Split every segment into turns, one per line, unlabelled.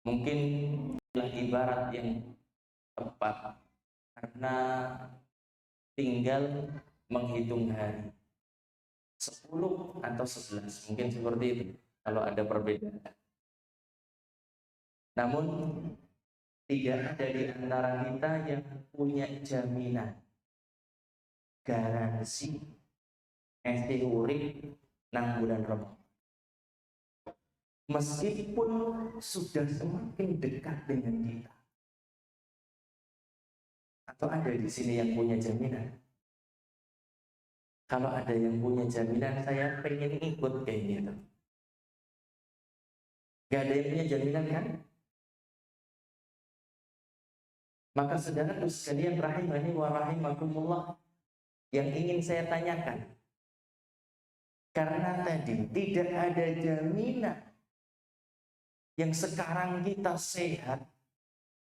Mungkin adalah ibarat yang tepat karena tinggal menghitung hari 10 atau 11, mungkin seperti itu kalau ada perbedaan. Namun tidak ada di antara kita yang punya jaminan garansi urip nang bulan Ramadan. Meskipun sudah semakin dekat dengan kita. Atau ada di sini yang punya jaminan? Kalau ada yang punya jaminan, saya pengen ikut kayak gitu. Gak ada yang punya jaminan kan? Maka saudara sekalian rahimani wa rahimakumullah, yang ingin saya tanyakan, karena tadi tidak ada jaminan yang sekarang kita sehat,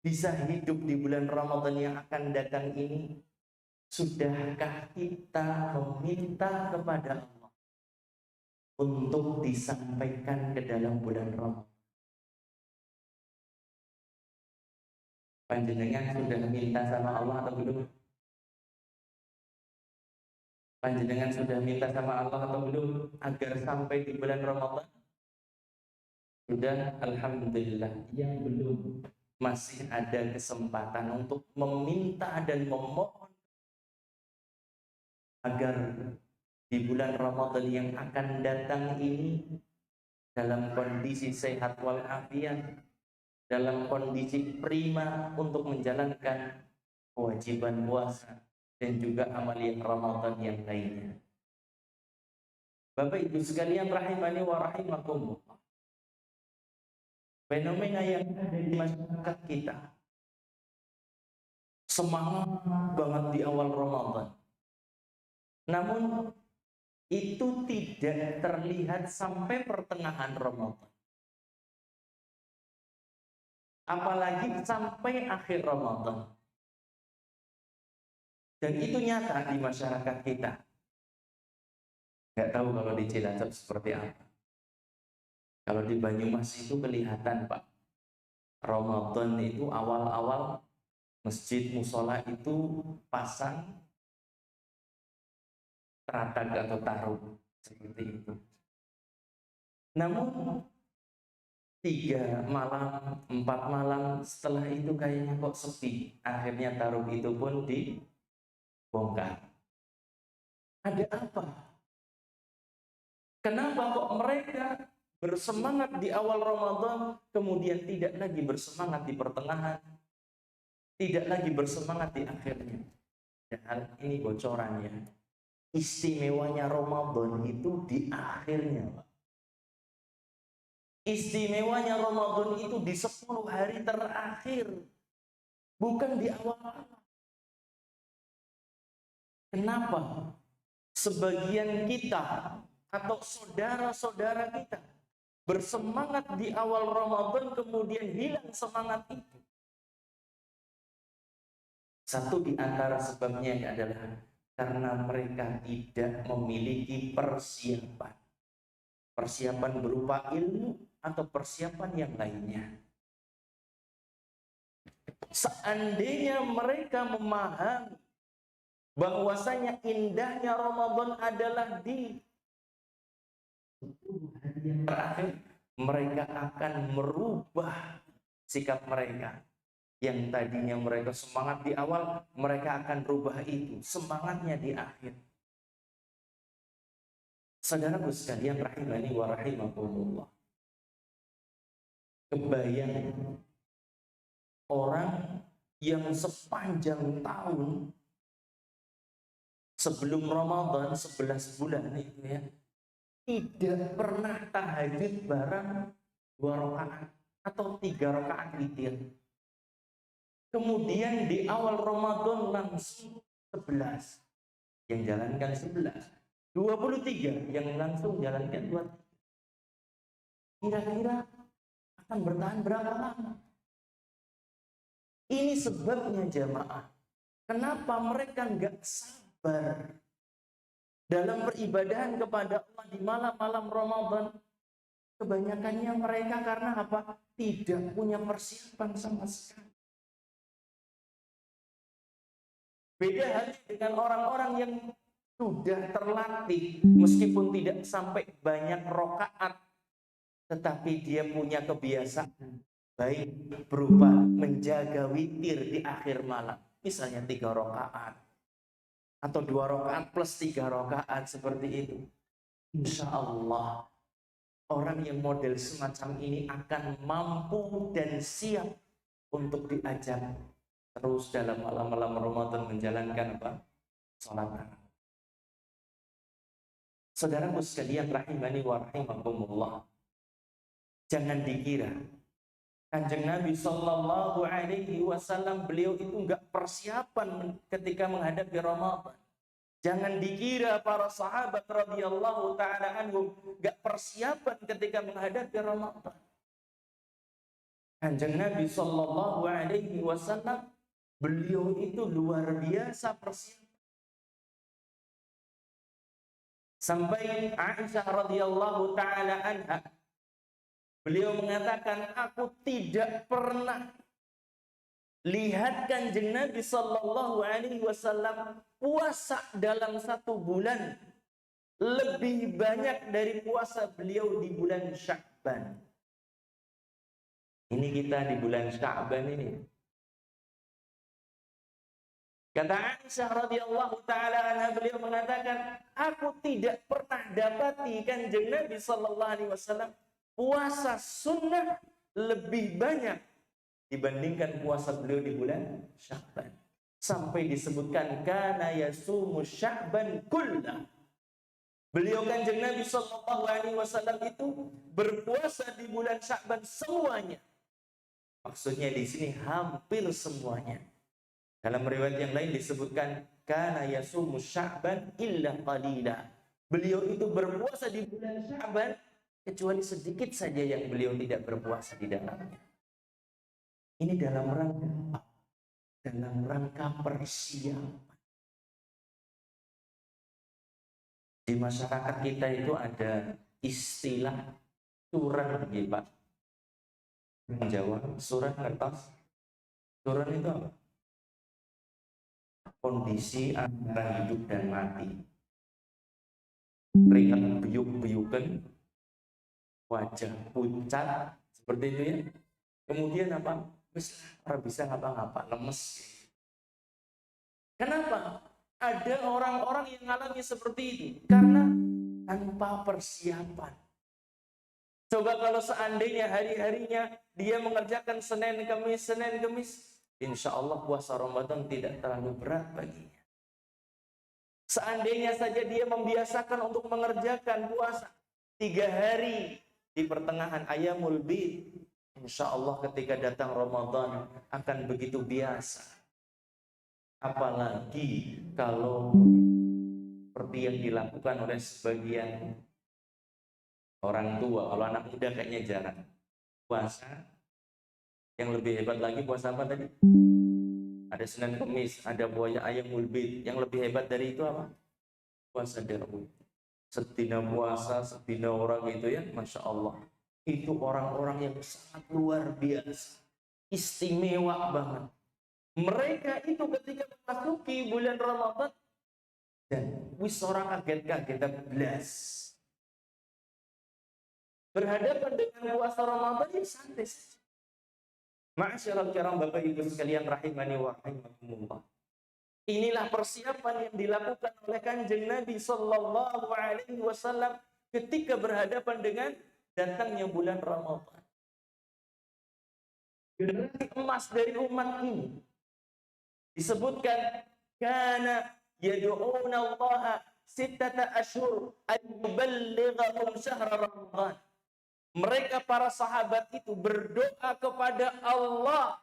bisa hidup di bulan Ramadan yang akan datang ini, sudahkah kita meminta kepada Allah untuk disampaikan ke dalam bulan Ramadan? Panjenengan sudah minta sama Allah atau belum? Panjenengan sudah minta sama Allah atau belum agar sampai di bulan Ramadan? Sudah, alhamdulillah. Yang belum, masih ada kesempatan untuk meminta dan memohon agar di bulan Ramadan yang akan datang ini dalam kondisi sehat walafiat, dalam kondisi prima untuk menjalankan kewajiban puasa dan juga amalan Ramadan yang lainnya. Bapak Ibu sekalian rahimani wa rahimakumullah, fenomena yang ada di masyarakat kita, semangat banget di awal Ramadan, namun itu tidak terlihat sampai pertengahan Ramadan, apalagi sampai akhir Ramadan. Dan itu nyata di masyarakat kita. Nggak tahu kalau di Cilacap seperti apa. Kalau di Banyumas itu kelihatan, Pak. Ramadan itu awal-awal masjid musola itu pasang teratag atau taruh seperti itu. Namun 3 malam, 4 malam setelah itu kayaknya kok sepi. Akhirnya taruh itu pun dibongkar. Ada apa? Kenapa kok mereka bersemangat di awal Ramadan, kemudian tidak lagi bersemangat di pertengahan, tidak lagi bersemangat di akhirnya? Dan ini bocorannya. Istimewanya Ramadan itu di akhirnya, Pak. Istimewanya Ramadan itu di 10 hari terakhir, bukan di awal. Kenapa? Sebagian kita atau saudara-saudara kita bersemangat di awal Ramadan, kemudian hilang semangat itu. Satu di antara sebabnya adalah karena mereka tidak memiliki persiapan. Persiapan berupa ilmu atau persiapan yang lainnya. Seandainya mereka memahami bahwasanya indahnya Ramadan adalah di 10 hari yang terakhir, mereka akan merubah sikap mereka. Yang tadinya mereka semangat di awal, mereka akan rubah itu semangatnya di akhir. Saudaraku sekalian rahimani wa rahimakumullah, kebayang orang yang sepanjang tahun sebelum Ramadan 11 bulan itu ya, tidak pernah tahajud bareng 2 rakaat atau 3 rakaat witir. Kemudian di awal Ramadan langsung 11, yang jalankan 11, 23 yang langsung jalankan 23. Kira-kira akan bertahan berapa lama? Ini sebabnya jamaah. Kenapa mereka nggak sabar dalam peribadahan kepada Allah di malam-malam Ramadan? Kebanyakannya mereka karena apa? Tidak punya persiapan sama sekali. Beda halnya dengan orang-orang yang sudah terlatih, meskipun tidak sampai banyak rokaat, tetapi dia punya kebiasaan baik berupa menjaga witir di akhir malam. Misalnya 3 rakaat atau 2 rakaat plus 3 rakaat seperti itu. Insya Allah orang yang model semacam ini akan mampu dan siap untuk diajak terus dalam malam-malam Ramadan menjalankan apa? Salat tarawih. Saudaraku sekalian rahimani wa rahimakumullah. Jangan dikira Kanjeng Nabi Sallallahu Alaihi Wasallam beliau itu enggak persiapan ketika menghadapi Ramadan. Jangan dikira para sahabat radhiyallahu taala anhum enggak persiapan ketika menghadapi Ramadan. Kanjeng Nabi Sallallahu Alaihi Wasallam beliau itu luar biasa persiapan. Sampai Aisyah radhiyallahu taala anha beliau mengatakan, aku tidak pernah lihat Kanjeng Nabi Sallallahu Alaihi Wasallam puasa dalam 1 bulan lebih banyak dari puasa beliau di bulan Sya'ban. Ini kita di bulan Sya'ban ini. Kata Aisyah radhiyallahu taala anha, beliau mengatakan, aku tidak pernah dapati Kanjeng Nabi Sallallahu Alaihi Wasallam puasa sunnah lebih banyak dibandingkan puasa beliau di bulan Sya'ban. Sampai disebutkan kana yasumu Sya'ban kullah. Beliau Kanjeng Nabi Sallallahu Alaihi Wasallam itu berpuasa di bulan Sya'ban semuanya. Maksudnya di sini hampir semuanya. Dalam riwayat yang lain disebutkan kana yasumu Sya'ban illa qalila. Beliau itu berpuasa di bulan Sya'ban kecuali sedikit saja yang beliau tidak berpuasa di dalamnya. Ini dalam rangka persiapan. Di masyarakat kita itu ada istilah suran, ya Pak. Jawa, suran kertas. Suran itu apa? Kondisi antara hidup dan mati. Keringat beyuk-beyukan, wajah pucat, seperti itu ya. Kemudian apa? Orang bisa ngapa-ngapa, lemes. Kenapa? Ada orang-orang yang mengalami seperti itu karena tanpa persiapan. Coba kalau seandainya hari-harinya dia mengerjakan Senin Kemis, insya Allah puasa Ramadan tidak terlalu berat baginya. Seandainya saja dia membiasakan untuk mengerjakan puasa 3 hari di pertengahan Ayyamul Bid, insya Allah ketika datang Ramadan akan begitu biasa. Apalagi kalau seperti yang dilakukan oleh sebagian orang tua. Kalau anak muda kayaknya jarang puasa. Yang lebih hebat lagi puasa apa tadi? Ada Senin Kemis, ada puasa Ayyamul Bid. Yang lebih hebat dari itu apa? Puasa Daud. Setina puasa, setina orang itu ya, Masya Allah. Itu orang-orang yang sangat luar biasa, istimewa banget. Mereka itu ketika memasuki bulan Ramadan dan wis orang kaget-kaget belas. Berhadapan dengan puasa Ramadan yang santai saja. Ma'asyiral kiram Bapak Ibu sekalian rahimani wa rahimakumullah. Inilah persiapan yang dilakukan oleh Kanjeng Nabi Sallallahu Alaihi Wasallam ketika berhadapan dengan datangnya bulan Ramadan. Generasi emas dari umat ini disebutkan kana yad'una Allah sittata ashhur an yuballighahum syahr Ramadan. Mereka para sahabat itu berdoa kepada Allah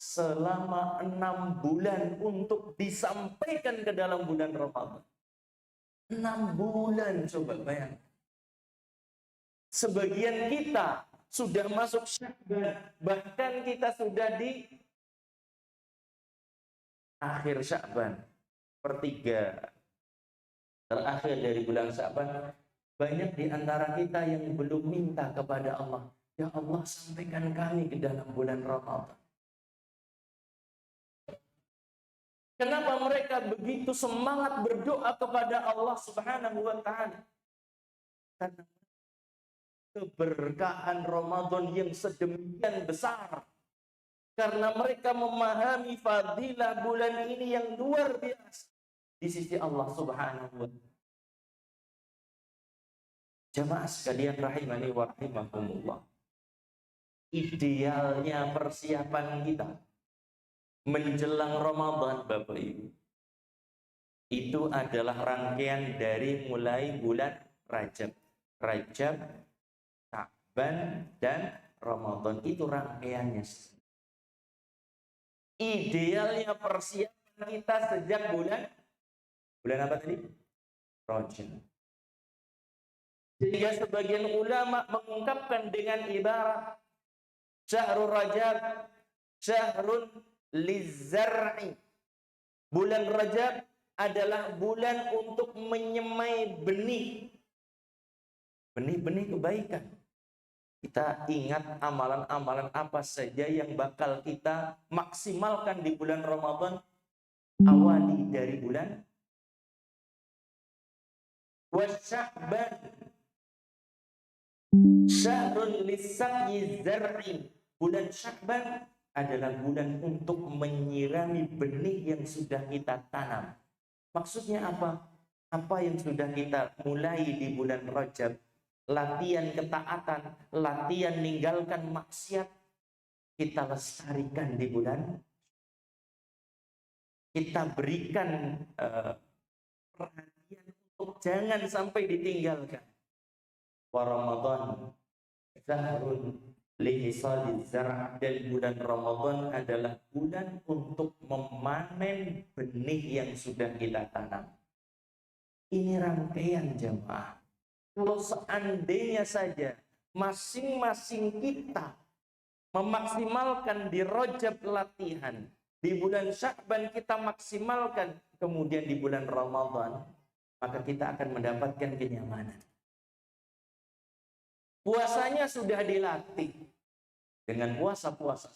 selama 6 bulan untuk disampaikan ke dalam bulan Ramadan. 6 bulan, coba bayangkan. Sebagian kita sudah masuk Sya'ban, bahkan kita sudah di akhir Sya'ban, 1/3 terakhir dari bulan Sya'ban, Banyak di antara kita yang belum minta kepada Allah, ya Allah sampaikan kami ke dalam bulan Ramadan. Kenapa mereka begitu semangat berdoa kepada Allah Subhanahu wa taala? Karena keberkahan Ramadan yang sedemikian besar. Karena mereka memahami fadilah bulan ini yang luar biasa di sisi Allah Subhanahu wa taala. Jamaah sekalian rahimani wa rahimakumullah. Idealnya persiapan kita menjelang Ramadan, Bapak Ibu, itu adalah rangkaian dari mulai bulan Rajab, Sya'ban, dan Ramadan. Itu rangkaiannya. Idealnya persiapan kita sejak bulan apa tadi? Rajab. Sehingga sebagian ulama mengungkapkan dengan ibarat Syahrul Rajab syahrun lizzar'i. Bulan Rajab adalah bulan untuk menyemai benih. Benih-benih kebaikan. Kita ingat amalan-amalan apa saja yang bakal kita maksimalkan di bulan Ramadan. Awali dari bulan Sya'ban syahrun lisaqyi zar'i. Bulan Sya'ban adalah bulan untuk menyirami benih yang sudah kita tanam. Maksudnya apa? Apa yang sudah kita mulai di bulan Rajab, latihan ketaatan, latihan meninggalkan maksiat, kita lestarikan di bulan. Kita berikan perhatian untuk jangan sampai ditinggalkan. Wa Ramadan syahrun lihisadiz zar', dan bulan Ramadan adalah bulan untuk memanen benih yang sudah kita tanam. Ini rangkaian jemaah. Kalau seandainya saja masing-masing kita memaksimalkan di Rajab latihan, di bulan Sya'ban kita maksimalkan, kemudian di bulan Ramadan, maka kita akan mendapatkan kenyamanan. Puasanya sudah dilatih dengan puasa-puasa.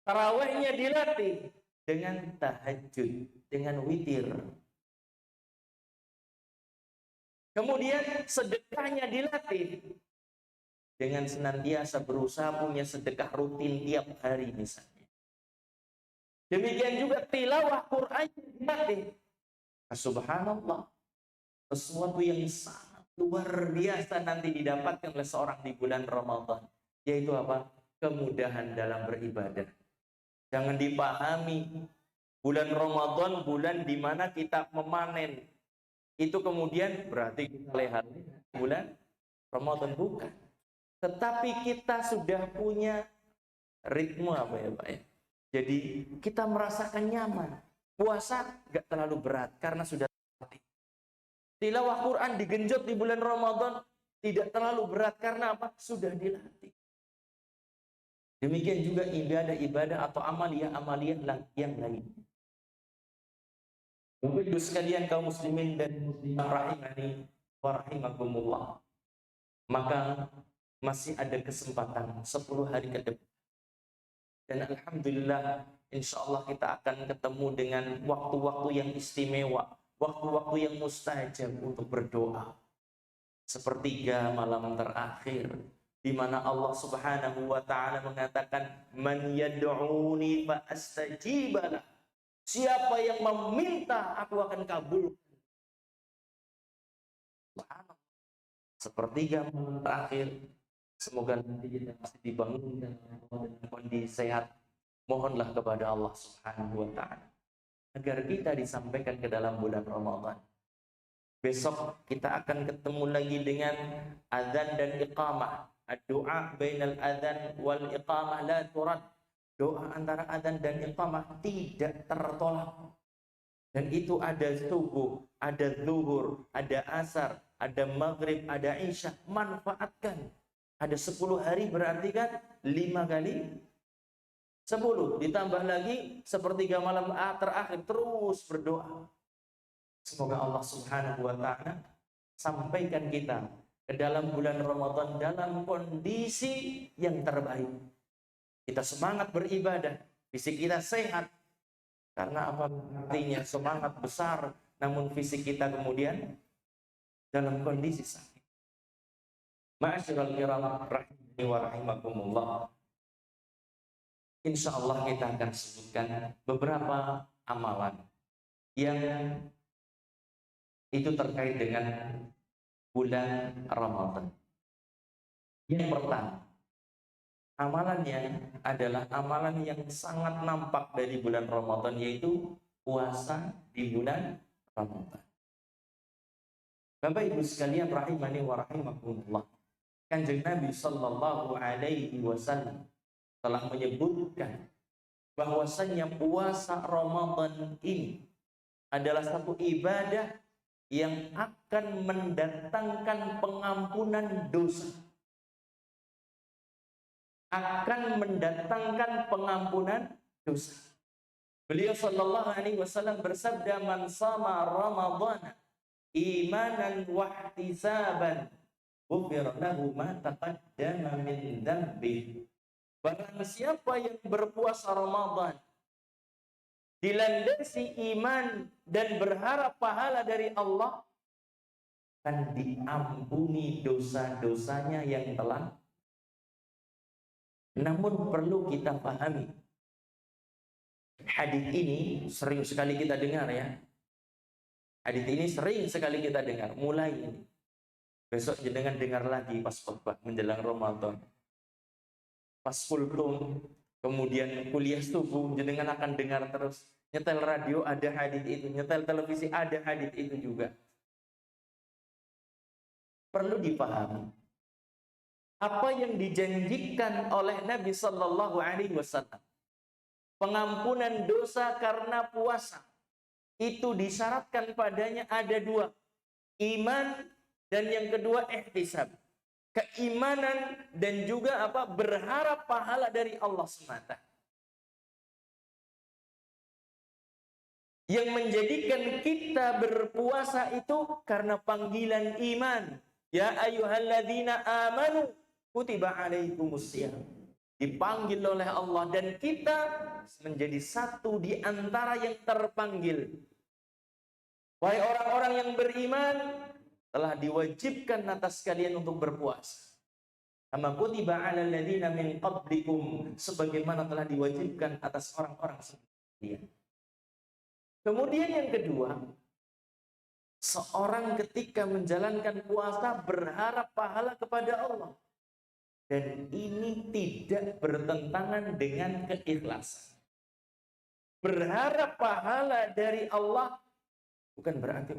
Tarawihnya dilatih dengan tahajud, dengan witir. Kemudian sedekahnya dilatih dengan senantiasa berusaha punya sedekah rutin tiap hari misalnya. Demikian juga tilawah Quran dilatih. Subhanallah, sesuatu yang sangat luar biasa nanti didapatkan oleh seorang di bulan Ramadan, yaitu apa? Kemudahan dalam beribadah. Jangan dipahami bulan Ramadan bulan di mana kita memanen, itu kemudian berarti kita lihat bulan Ramadan, bukan. Tetapi kita sudah punya ritme apa ya Pak ya? Jadi kita merasakan nyaman. Puasa gak terlalu berat karena sudah latih. Tilawah Quran digenjot di bulan Ramadan tidak terlalu berat karena apa? Sudah dilatih. Demikian juga ibadah-ibadah atau amaliyah-amaliyah yang lain. Bapak Ibu sekalian kaum muslimin dan muslimat rahimani wa rahimakumullah. Maka masih ada kesempatan 10 hari ke depan. Dan alhamdulillah insyaallah kita akan ketemu dengan waktu-waktu yang istimewa, waktu-waktu yang mustajab untuk berdoa. Sepertiga malam terakhir, di mana Allah Subhanahu wa taala mengatakan, "Man yad'uni fa astajiba lah." Siapa yang meminta, aku akan kabulkan. Subhanallah. Sepertiga malam terakhir, semoga nanti kita masih dibangunkan dalam kondisi sehat. Mohonlah kepada Allah Subhanahu wa taala agar kita disampaikan ke dalam bulan Ramadan. Besok kita akan ketemu lagi dengan azan dan iqamah. Doa bainal azan wal iqamah la turad. Doa antara azan dan iqamah tidak tertolak. Dan itu ada subuh, ada zuhur, ada asar, ada maghrib, ada isya. Manfaatkan. Ada 10 hari berarti kan 5 kali 10, ditambah lagi sepertiga malam terakhir, terus berdoa. Semoga Allah Subhanahu wa taala sampaikan kita ke dalam bulan Ramadan dalam kondisi yang terbaik. Kita semangat beribadah, fisik kita sehat. Karena apa artinya semangat besar, namun fisik kita kemudian dalam kondisi sakit. Ma'asyiral kiram rahimani wa rahimakumullah. Insyaallah kita akan sebutkan beberapa amalan yang itu terkait dengan bulan Ramadan. Yang pertama, amalannya adalah amalan yang sangat nampak dari bulan Ramadan, yaitu puasa di bulan Ramadan. Bapak Ibu sekalian rahimani wa rahimakumullah. Kanjeng Nabi sallallahu alaihi wasallam telah menyebutkan bahwasanya puasa Ramadan ini adalah satu ibadah yang akan mendatangkan pengampunan dosa. Akan mendatangkan pengampunan dosa. Beliau sallallahu alaihi wasallam bersabda, "Man shama Ramadhana imanan wa ihtisaban, ghufira lahu ma taqaddama min dhanbihi." Barang siapa yang berpuasa Ramadan dilandasi iman dan berharap pahala dari Allah, akan diampuni dosa-dosanya yang telah. Namun perlu kita pahami, hadis ini sering sekali kita dengar ya. Hadis ini sering sekali kita dengar. Mulai ini, besok jenengan dengar lagi pas khutbah menjelang Ramadan. Pas kultum, kemudian kuliah subuh, jenengan akan dengar terus. Nyetel radio ada hadis itu, nyetel televisi ada hadis itu juga. Perlu dipahami, apa yang dijanjikan oleh Nabi Sallallahu Alaihi Wasallam, pengampunan dosa karena puasa, itu disyaratkan padanya ada dua, iman dan yang kedua ihtisab. Keimanan dan juga apa? Berharap pahala dari Allah semata. Yang menjadikan kita berpuasa itu karena panggilan iman. Ya ayyuhalladzina amanu kutiba alaikumusiyam. Dipanggil oleh Allah dan kita menjadi satu di antara yang terpanggil. Wahai orang-orang yang beriman, telah diwajibkan atas kalian untuk berpuasa. Kama kutiba 'alal ladzina min qablikum, sebagaimana telah diwajibkan atas orang-orang sebelum kalian. Kemudian yang kedua, seorang ketika menjalankan puasa berharap pahala kepada Allah. Dan ini tidak bertentangan dengan keikhlasan. Berharap pahala dari Allah bukan berarti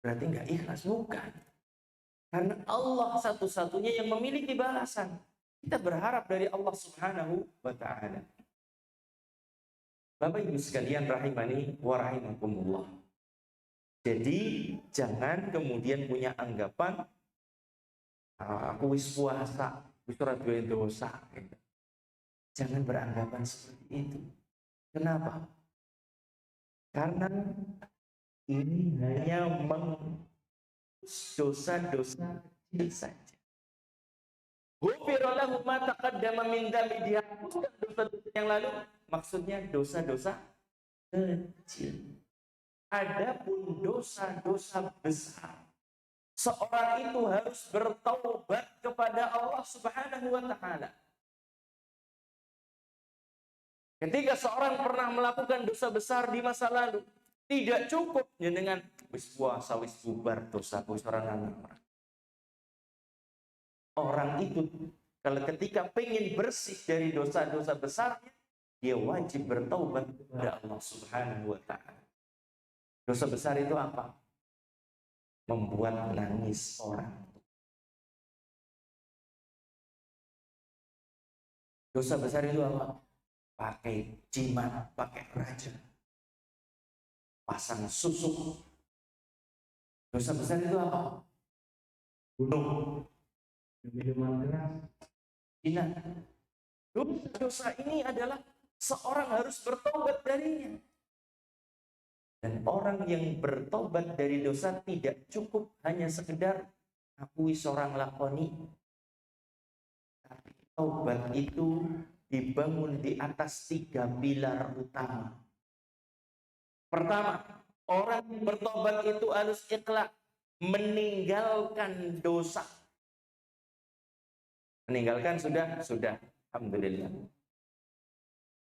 nggak ikhlas, bukan. Karena Allah satu-satunya yang memiliki balasan. Kita berharap dari Allah Subhanahu wa ta'ala. Bapak Ibu sekalian rahimani wa rahimakumullah. Jadi jangan kemudian punya anggapan aku wis puasa, wis ora duwe dosa. Jangan beranggapan seperti itu. Kenapa? Karena ini hanya menghapus dosa-dosa kecil saja. Ghufira lahu ma taqaddama min dzambi, dihapuskan dosa-dosa yang lalu, maksudnya dosa-dosa kecil. Adapun dosa-dosa besar, seorang itu harus bertaubat kepada Allah Subhanahu wa ta'ala. Ketika seorang pernah melakukan dosa besar di masa lalu, tidak cukup dengan wis puasa, wis bubar dosa, wis orang. Orang itu kalau ketika pengen bersih dari dosa-dosa besarnya, dia wajib bertaubat kepada Allah Subhanahu wa ta'ala. Dosa besar itu apa? Membuat nangis orang. Dosa besar itu apa? Pakai jimat, pakai raja, pasang susuk. Dosa besar itu apa? Bunuh, minuman keras, zina. Dosa ini adalah seorang harus bertobat darinya. Dan orang yang bertobat dari dosa tidak cukup hanya sekedar akui seorang lakoni. Tapi taubat itu dibangun di atas 3 pilar utama. Pertama, orang yang bertobat itu harus ikhlas, meninggalkan dosa. Meninggalkan sudah. Alhamdulillah.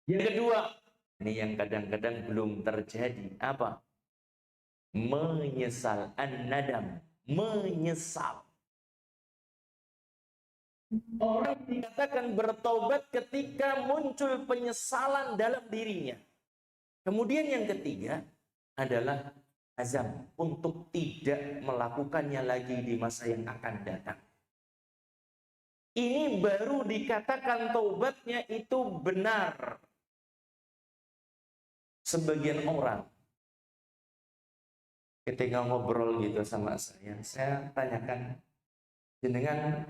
Yang kedua, ini yang kadang-kadang belum terjadi. Apa? Menyesal. An-nadam. Menyesal. Orang dikatakan bertobat ketika muncul penyesalan dalam dirinya. Kemudian yang ketiga adalah azam untuk tidak melakukannya lagi di masa yang akan datang. Ini baru dikatakan taubatnya itu benar. Sebagian orang ketika ngobrol gitu sama saya tanyakan, jenengan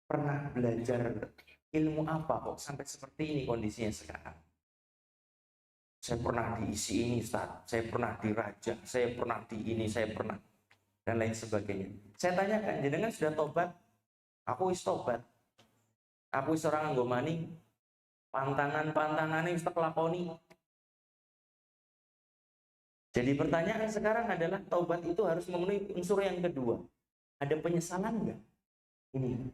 pernah belajar ilmu apa kok sampai seperti ini kondisinya sekarang? Saya pernah diisi ini, Ustaz. Saya pernah diraja, saya pernah di ini, saya pernah dan lain sebagainya. Saya tanyakan, jenengan sudah tobat? Aku wis tobat. Aku wis orang nggo maning. Pantangan-pantangane wis tak lakoni. Jadi pertanyaan sekarang adalah taubat itu harus memenuhi unsur yang kedua. Ada penyesalan enggak? Ini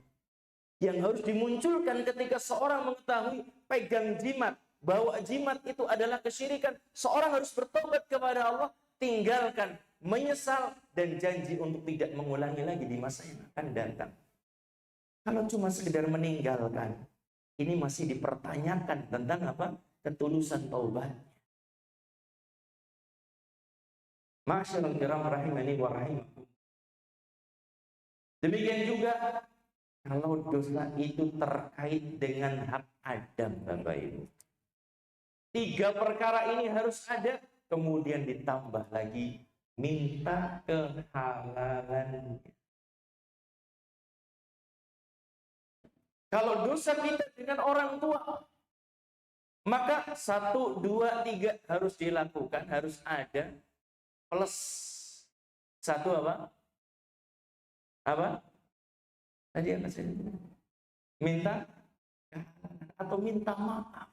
yang harus dimunculkan ketika seorang mengetahui pegang jimat, bahwa jimat itu adalah kesyirikan. Seorang harus bertobat kepada Allah, tinggalkan, menyesal, dan janji untuk tidak mengulangi lagi di masa yang akan datang. Kalau cuma sekedar meninggalkan, ini masih dipertanyakan tentang apa? Ketulusan taubat. Ma'asyiral kiram rahimani wa rahimakum. Demikian juga kalau dosa itu terkait dengan hak Adam, Bapak Ibu. 3 perkara ini harus ada, kemudian ditambah lagi minta kehalalan. Kalau dosa kita dengan orang tua, maka 1, 2, 3 harus dilakukan, harus ada. Plus 1 apa? Apa? Tadi apa sih? Minta atau minta maaf.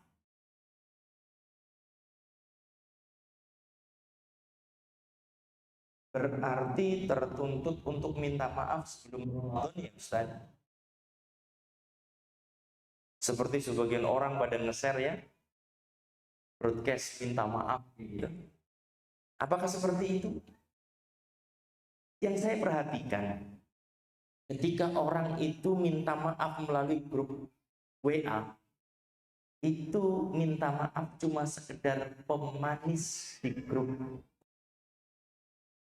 Berarti tertuntut untuk minta maaf sebelum Ramadan ya Ustaz. Seperti sebagian orang pada nge-share ya, broadcast minta maaf gitu. Apakah seperti itu? Yang saya perhatikan, ketika orang itu minta maaf melalui grup WA, itu minta maaf cuma sekedar pemanis di grup.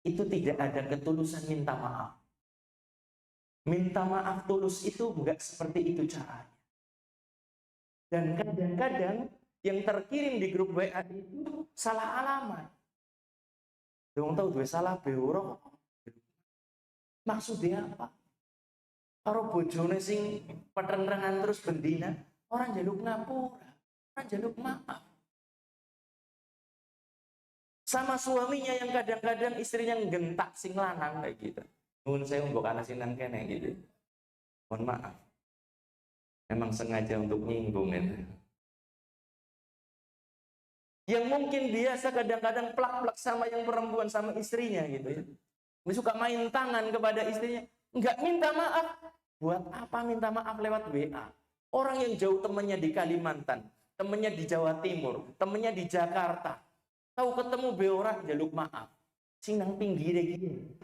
Itu tidak ada ketulusan minta maaf. Minta maaf tulus itu enggak seperti itu caranya. Dan kadang-kadang yang terkirim di grup WA itu salah alamat. Dong tahu dua salah beuro. Maksudnya apa? Karo bojone sing petrengan terus bendina, orang jaluk ngapura, orang jaluk maaf. Sama suaminya yang kadang-kadang istrinya nggentak sing lanang kayak gitu. Nuwun saya mbok ana sinan kene gitu. Mohon maaf. Memang sengaja untuk nyinggung itu. Yang mungkin biasa kadang-kadang plak-plak sama yang perempuan sama istrinya gitu ya. Suka main tangan kepada istrinya, enggak minta maaf. Buat apa minta maaf lewat WA? Orang yang jauh temannya di Kalimantan, temannya di Jawa Timur, temannya di Jakarta, tahu ketemu be orang jaluk maaf. Sing nang pinggire gini.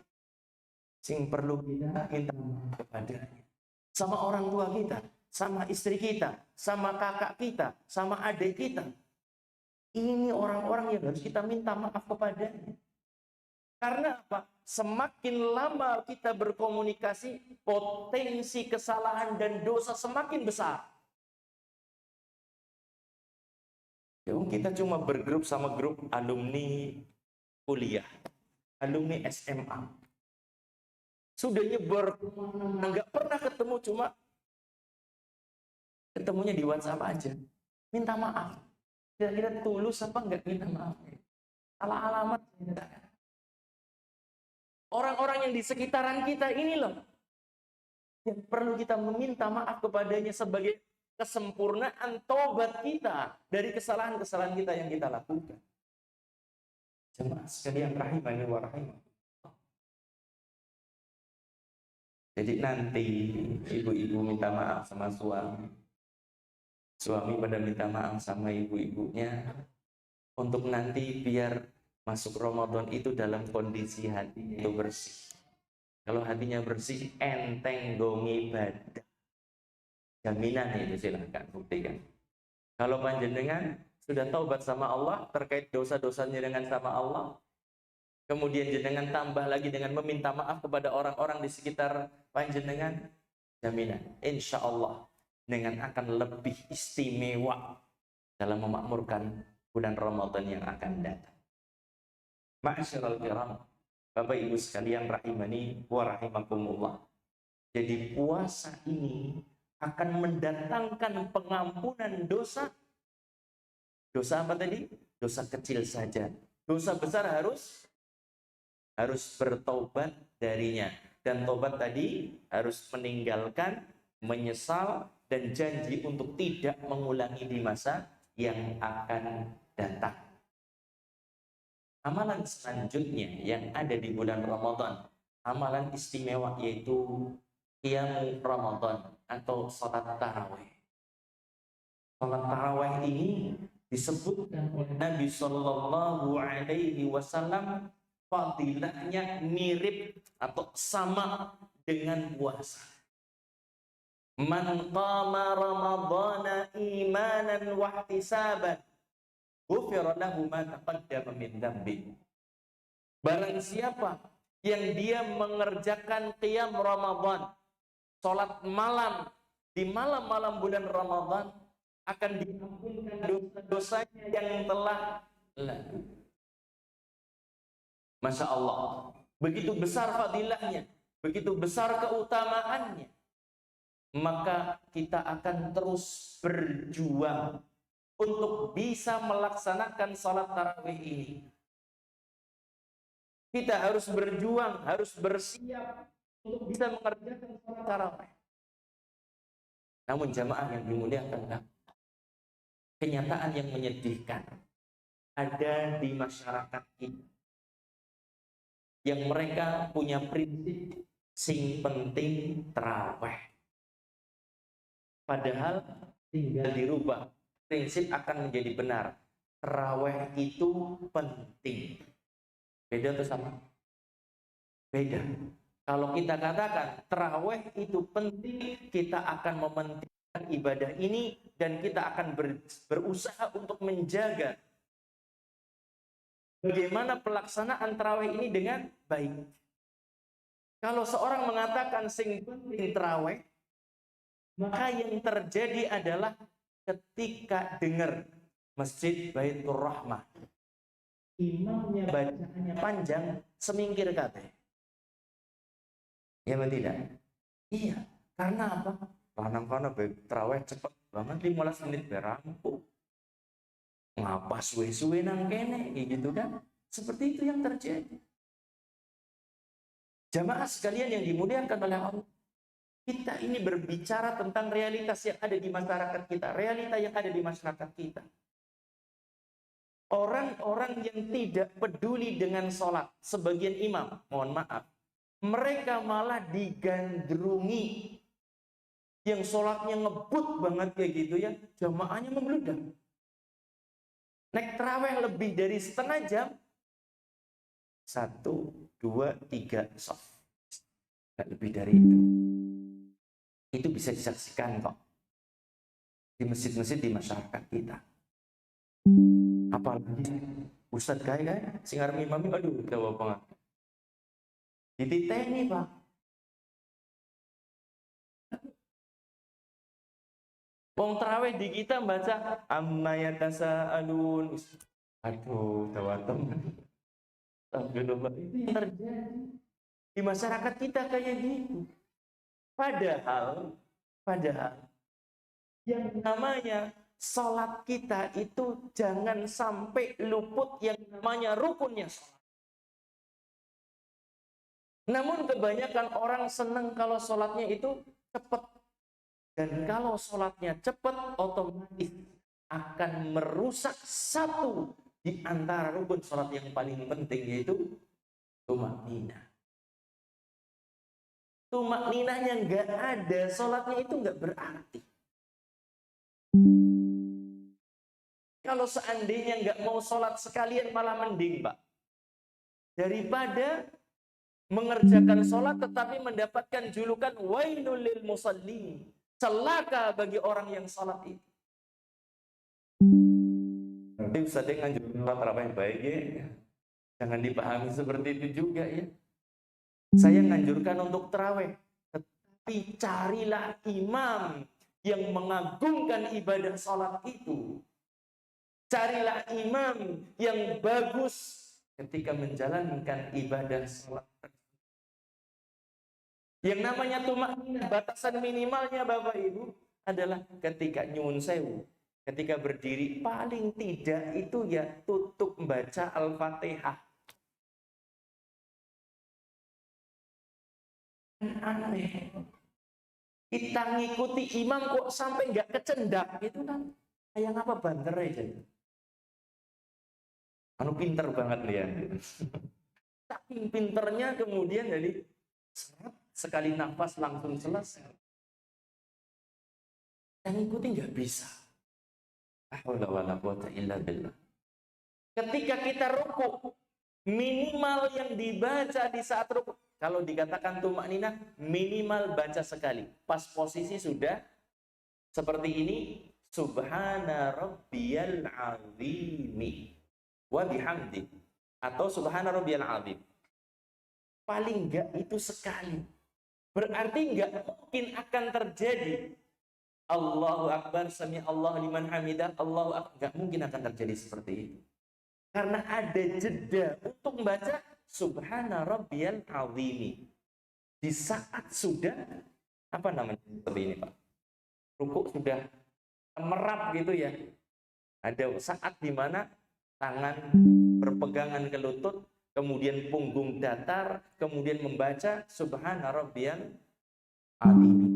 Sing perlu kita minta maaf kepadanya. Sama orang tua kita, sama istri kita, sama kakak kita, sama adik kita. Ini orang-orang yang harus kita minta maaf kepadanya. Karena apa? Semakin lama kita berkomunikasi, potensi kesalahan dan dosa semakin besar. Kita cuma bergrup sama grup alumni kuliah, alumni SMA. Sudah nyebar, nggak pernah ketemu, cuma ketemunya di WhatsApp aja. Minta maaf. Kira-kira tulus apa nggak minta maaf? salah alamat. Orang-orang yang di sekitaran kita ini loh yang perlu kita meminta maaf kepadanya sebagai kesempurnaan tobat kita dari kesalahan-kesalahan kita yang kita lakukan. Jemaah sekalian rahimani wa rahimakumullah. Jadi nanti ibu-ibu minta maaf sama suami. Suami pada minta maaf sama ibu-ibunya untuk nanti biar masuk Ramadan itu dalam kondisi hati itu bersih. Kalau hatinya bersih, enteng go ngibadah. Jaminan itu silahkan buktikan. Kalau panjenengan sudah taubat sama Allah terkait dosa-dosanya dengan sama Allah, kemudian jenengan tambah lagi dengan meminta maaf kepada orang-orang di sekitar panjenengan, jaminan insya Allah dengan akan lebih istimewa dalam memakmurkan bulan Ramadan yang akan datang. Ma'asyiral kiram, Bapak Ibu sekalian rahimani wa rahimakumullah. Jadi puasa ini akan mendatangkan pengampunan dosa. Dosa apa tadi? Dosa kecil saja. Dosa besar harus bertobat darinya. Dan tobat tadi harus meninggalkan, menyesal, dan janji untuk tidak mengulangi di masa yang akan datang. Amalan selanjutnya yang ada di bulan Ramadan, amalan istimewa yaitu qiyamul Ramadan atau salat tarawih. Salat tarawih ini disebutkan oleh Nabi Shallallahu Alaihi Wasallam fadilahnya mirip atau sama dengan puasa. Man qama Ramadhana imanan wa ihtisaban ghufira lahu ma taqaddama min dhanbi. Barang siapa yang dia mengerjakan qiyam Ramadan, salat malam di malam-malam bulan Ramadan, akan diampunkan dosa-dosanya yang telah lalu. Masya Allah, begitu besar fadilahnya, begitu besar keutamaannya. Maka kita akan terus berjuang untuk bisa melaksanakan salat tarawih ini. Kita harus berjuang, harus bersiap untuk bisa mengerjakan salat tarawih. Namun jamaah yang dimuliakan Allah, kenyataan yang menyedihkan ada di masyarakat kita yang mereka punya prinsip sing penting tarawih. Padahal tinggal dirubah, prinsip akan menjadi benar. Tarawih itu penting. Beda atau sama? Beda. Kalau kita katakan tarawih itu penting, kita akan mementingkan ibadah ini dan kita akan berusaha untuk menjaga bagaimana pelaksanaan tarawih ini dengan baik. Kalau seorang mengatakan sing penting tarawih, maka yang terjadi adalah ketika dengar Masjid Baitur Rahmah, imamnya bacaannya panjang, semingkir kate. Ya betul tidak? Iya, karena apa? Karena tarawih cepat banget 15 menit berampung. Ngapa suwe-suwe nang kene, gitu kan? Seperti itu yang terjadi. Jamaah sekalian yang dimuliakan oleh Allah, kita ini berbicara tentang realitas yang ada di masyarakat kita, realita yang ada di masyarakat kita. Orang-orang yang tidak peduli dengan sholat, sebagian imam, mohon maaf, mereka malah digandrungi. Yang sholatnya ngebut banget kayak gitu ya, jamaahnya membludak. Naik tarawih lebih dari setengah jam, 1, 2, 3 soft. Nggak lebih dari itu. Itu bisa disaksikan kok di masjid-masjid di masyarakat kita. Apalagi Ustadz kayak singar imami, aduh tahu banget. Dititeni Pak. Wong tarawih di kita baca amma yatasaalun. Aduh, tawatem. Astagfirullah, itu yang terjadi di masyarakat kita kayak gitu. Padahal yang namanya sholat kita itu jangan sampai luput yang namanya rukunnya sholat. Namun kebanyakan orang senang kalau sholatnya itu cepat. Dan kalau sholatnya cepat, otomatis akan merusak satu di antara rukun sholat yang paling penting, yaitu tumakninah. Tumakninahnya nggak ada, sholatnya itu nggak berarti. Kalau seandainya nggak mau sholat sekalian, malah mending, Pak. Daripada mengerjakan sholat tetapi mendapatkan julukan wailul lil musallin, celaka bagi orang yang sholat itu. Nanti Ustaz nganjur sholat tarawih baik ya. Jangan dipahami seperti itu juga ya. Saya nganjurkan untuk tarawih, tetapi carilah imam yang mengagungkan ibadah sholat itu. Carilah imam yang bagus ketika menjalankan ibadah sholat. Yang namanya tumakninah, batasan minimalnya Bapak Ibu adalah ketika nyuwun sewu, ketika berdiri paling tidak itu ya tutup membaca Al-Fatihah. Aneh. Kita ngikuti imam kok sampai nggak kecendak gitu kan? Kayak apa banter aja. Anu pinter banget dia. Saking pinternya kemudian jadi sekali nafas langsung selesai. Yang ikuti nggak bisa. Ketika kita rukuk, minimal yang dibaca di saat rukuk, kalau dikatakan tumakninah, minimal baca sekali. Pas posisi sudah seperti ini, subhana rabbiyal azimi wa bihamdi, atau subhana rabbiyal azim. Paling enggak itu sekali. Berarti enggak mungkin akan terjadi Allahu Akbar, sami Allah liman hamidah, Allahu Akbar. Enggak mungkin akan terjadi seperti itu. Karena ada jeda untuk membaca subhana rabbiyal azimi. Di saat sudah, apa namanya seperti ini Pak? Rukuk sudah merap gitu ya. Ada saat di mana tangan berpegangan ke lutut, kemudian punggung datar, kemudian membaca subhana rabbiyal azim.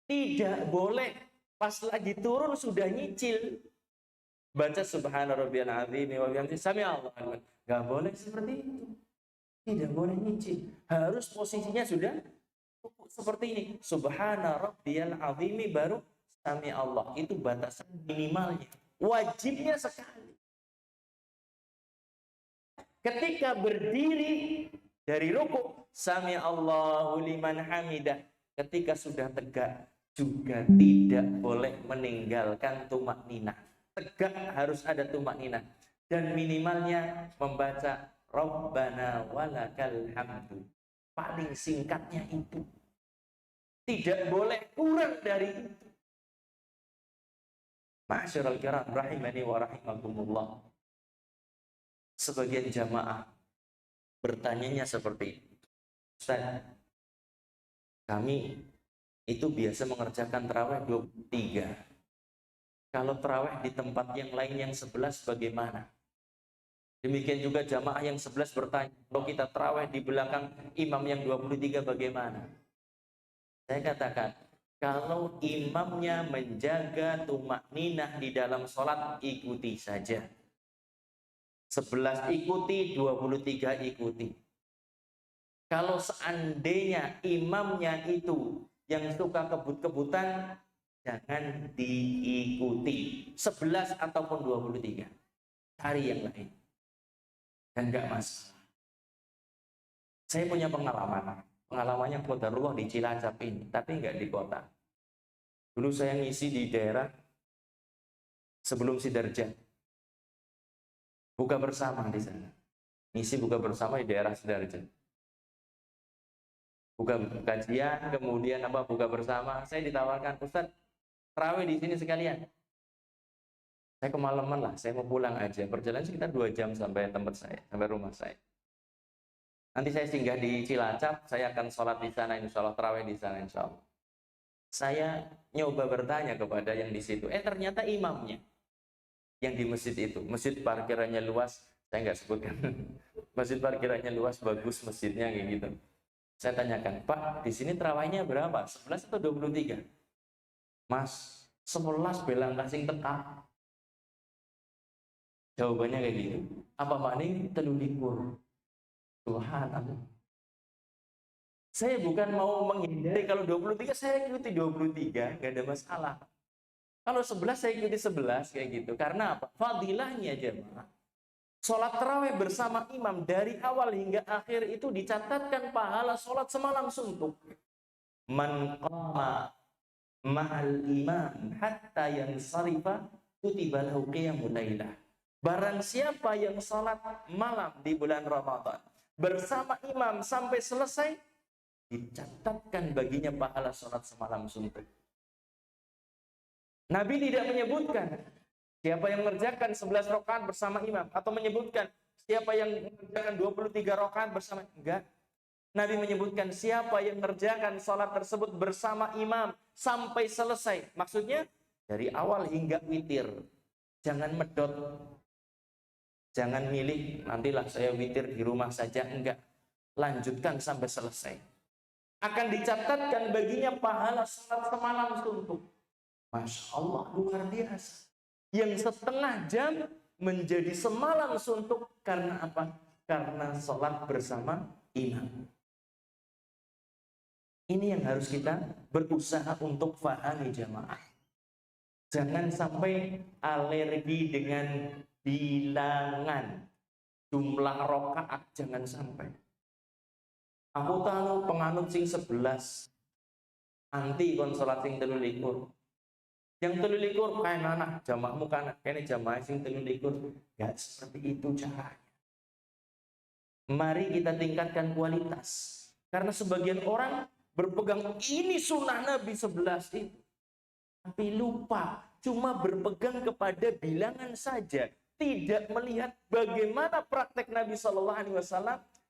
Tidak boleh pas lagi turun sudah nyicil baca subhana rabbiyal azim wa bihamdihi sami Allah. Enggak boleh seperti itu. Tidak boleh nyicil. Harus posisinya sudah seperti ini. Subhana rabbiyal azim baru sami Allah. Itu batasan minimalnya. Wajibnya sekali. Ketika berdiri dari rukuk, sami Allahu liman hamidah. Ketika sudah tegak, juga tidak boleh meninggalkan tumakninah. Tegak harus ada tumakninah. Dan minimalnya membaca Rabbana walakal hamdu. Paling singkatnya itu. Tidak boleh kurang dari itu. Ma'asyiral kiram rahimani wa rahimakumullah. Sebagian jamaah bertanyanya seperti itu. Ustaz, kami itu biasa mengerjakan tarawih 23. Kalau tarawih di tempat yang lain yang 11 bagaimana? Demikian juga jamaah yang 11 bertanya, kalau kita tarawih di belakang imam yang 23 bagaimana? Saya katakan, kalau imamnya menjaga tumakninah di dalam sholat, ikuti saja. 11 ikuti, 23 ikuti. Kalau seandainya imamnya itu yang suka kebut-kebutan, jangan diikuti. 11 ataupun 23. Cari yang lain. Dan enggak masalah. Saya punya pengalaman. Pengalamannya qadarullah di Cilacap ini, tapi enggak di kota. Dulu saya ngisi di daerah sebelum Sidarja. Buka bersama di sana. Ngisi buka bersama di daerah Sidarja. Buka kajian, kemudian buka bersama. Saya ditawarkan, Ustaz, tarawih di sini sekalian. Saya kemalaman lah, saya mau pulang aja. Perjalanan sekitar 2 jam sampai tempat saya, sampai rumah saya. Nanti saya singgah di Cilacap, saya akan sholat di sana, insya Allah, tarawih di sana, insya Allah. Saya nyoba bertanya kepada yang di situ. Ternyata imamnya yang di masjid itu. Masjid parkirannya luas. Saya nggak sebutkan. Masjid parkirannya luas, bagus masjidnya kayak gitu. Saya tanyakan, Pak, di sini terawihnya berapa? 11 atau 23? Mas, 11 belang kasing teka. Jawabannya kayak gitu. Apa maning 23? Subhanallah. Saya bukan mau menghindari, kalau 23 saya ikuti 23, nggak ada masalah. Kalau 11 saya ikuti 11 kayak gitu. Karena apa? Fadilahnya jemaah. Sholat tarawih bersama imam dari awal hingga akhir itu dicatatkan pahala sholat semalam suntuk. Man qama ma'al imam hatta yansarifa kutiba lahu qiyamul lailah. Barang siapa yang sholat malam di bulan Ramadan bersama imam sampai selesai, dicatatkan baginya pahala sholat semalam suntuk. Nabi tidak menyebutkan siapa yang mengerjakan 11 rakaat bersama imam, atau menyebutkan siapa yang mengerjakan 23 rakaat bersama. Enggak. Nabi menyebutkan siapa yang mengerjakan sholat tersebut bersama imam sampai selesai. Maksudnya dari awal hingga witir. Jangan medot. Jangan milih, nantilah saya witir di rumah saja. Enggak. Lanjutkan sampai selesai. Akan dicatatkan baginya pahala sholat semalam suntuk. Masya Allah, luar biasa. Yang setengah jam menjadi semalam suntuk. Karena apa? Karena sholat bersama imam. Ini yang harus kita berusaha untuk fahami jamaah. Jangan sampai alergi dengan bilangan jumlah rakaat, jangan sampai. Aku tahu penganut sing 11 anti kon salat sing 23. Yang 23 kayak anak jamaahmu kan kene jamaah sing 23. Enggak seperti itu caranya. Mari kita tingkatkan kualitas. Karena sebagian orang berpegang ini sunnah Nabi 11 itu. Tapi lupa, cuma berpegang kepada bilangan saja. Tidak melihat bagaimana praktek Nabi SAW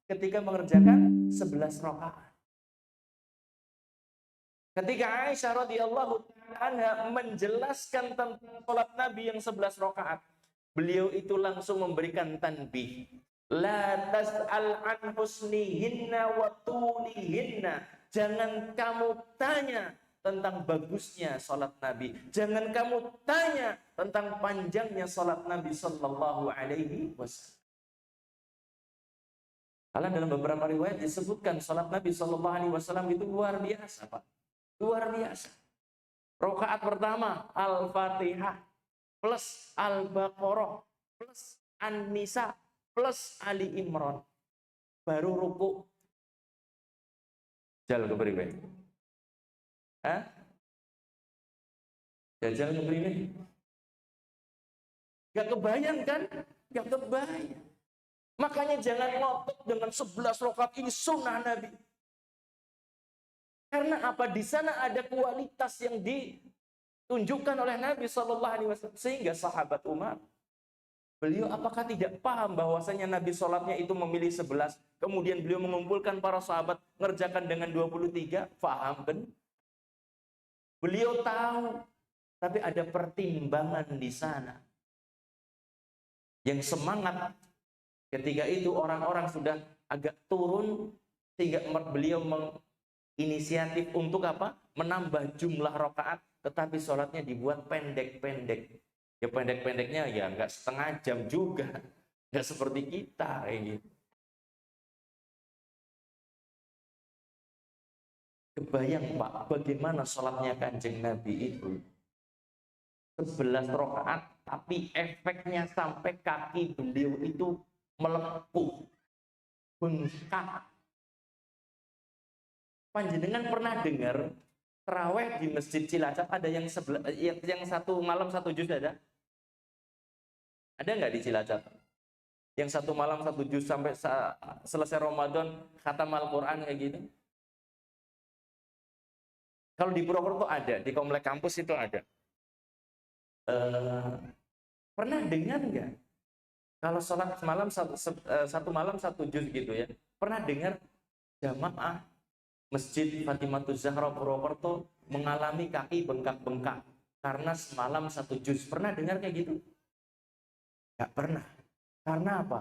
ketika mengerjakan 11 rakaat. Ketika Aisyah radhiyallahu anha menjelaskan tentang sholat Nabi yang 11 rakaat, beliau itu langsung memberikan tanbih. La tas'al an husnihinna wa tulihinna. Jangan kamu tanya tentang bagusnya sholat Nabi. Jangan kamu tanya tentang panjangnya sholat Nabi sallallahu alaihi wasallam. Karena dalam beberapa riwayat disebutkan sholat Nabi sallallahu alaihi wasallam itu luar biasa, Pak. Luar biasa. Rakaat pertama Al-Fatihah plus Al-Baqarah plus An-Nisa plus Ali Imran. Baru ruku. Jal kepriwe? Hah? Jajal kepriwe? Gak kebayang kan? Gak kebayang. Makanya jangan ngotot dengan 11 rakaat ini sunnah Nabi. Karena apa? Di sana ada kualitas yang ditunjukkan oleh Nabi SAW. Sehingga sahabat Umar, beliau apakah tidak paham bahwasanya Nabi sholatnya itu memilih 11, kemudian beliau mengumpulkan para sahabat ngerjakan dengan 23? Paham kan? Beliau tahu, tapi ada pertimbangan di sana. Yang semangat ketika itu orang-orang sudah agak turun, sehingga beliau menginisiatif untuk apa? Menambah jumlah rakaat, tetapi sholatnya dibuat pendek-pendek. Ya pendek-pendeknya ya nggak setengah jam juga, nggak seperti kita kayak gitu. Kebayang Pak, bagaimana sholatnya Kanjeng Nabi itu 11 rakaat, tapi efeknya sampai kaki beliau itu melepuh, bengkak. Panjenengan pernah dengar tarawih di Masjid Cilacap ada yang satu malam satu juz ada? Ada nggak di Cilacap? Yang satu malam satu juz sampai selesai Ramadan khatam Al-Quran kayak gitu? Kalau di Purwokerto ada, di komplek kampus itu ada. Pernah dengar nggak? Kalau sholat malam satu malam satu juz gitu ya? Pernah dengar jamaah Masjid Fatimah Zahra Purwokerto mengalami kaki bengkak-bengkak karena semalam 1 juz. Pernah dengar kayak gitu? Nggak pernah. Karena apa?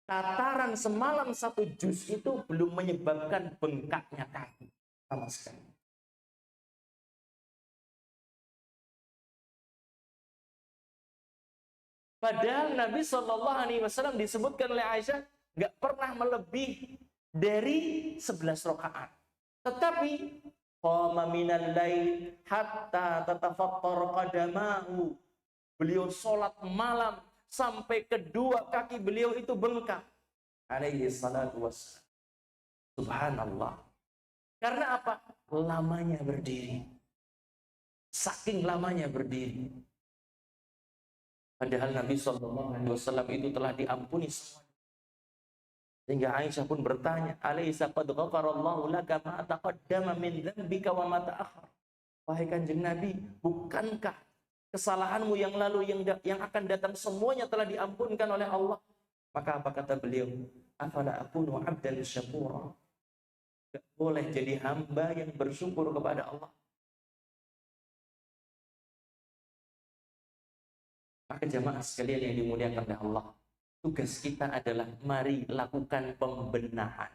Tataran semalam 1 juz itu belum menyebabkan bengkaknya kaki sama sekali. Padahal Nabi Shallallahu Alaihi Wasallam disebutkan oleh Aisyah nggak pernah melebih dari 11 rakaat. Tetapi qama minal lail hatta tatafattar qadamahu. Beliau sholat malam sampai kedua kaki beliau itu bengkak. Alaihi salatu wassalam. Subhanallah. Karena apa? Lamanya berdiri. Saking lamanya berdiri. Padahal Nabi SAW itu telah diampuni semua. Sehingga Aisyah pun bertanya, "Alaysa qad ghafarallahu laka ma taqaddama min dzambika wa ma ta'akhkhar?" Wahai Kanjeng Nabi, bukankah kesalahanmu yang lalu yang akan datang semuanya telah diampunkan oleh Allah? Maka apa kata beliau? Afala akunu 'abdan syakura? Tidak boleh jadi hamba yang bersyukur kepada Allah. Maka jamaah sekalian yang dimuliakan oleh Allah, tugas kita adalah mari lakukan pembenahan.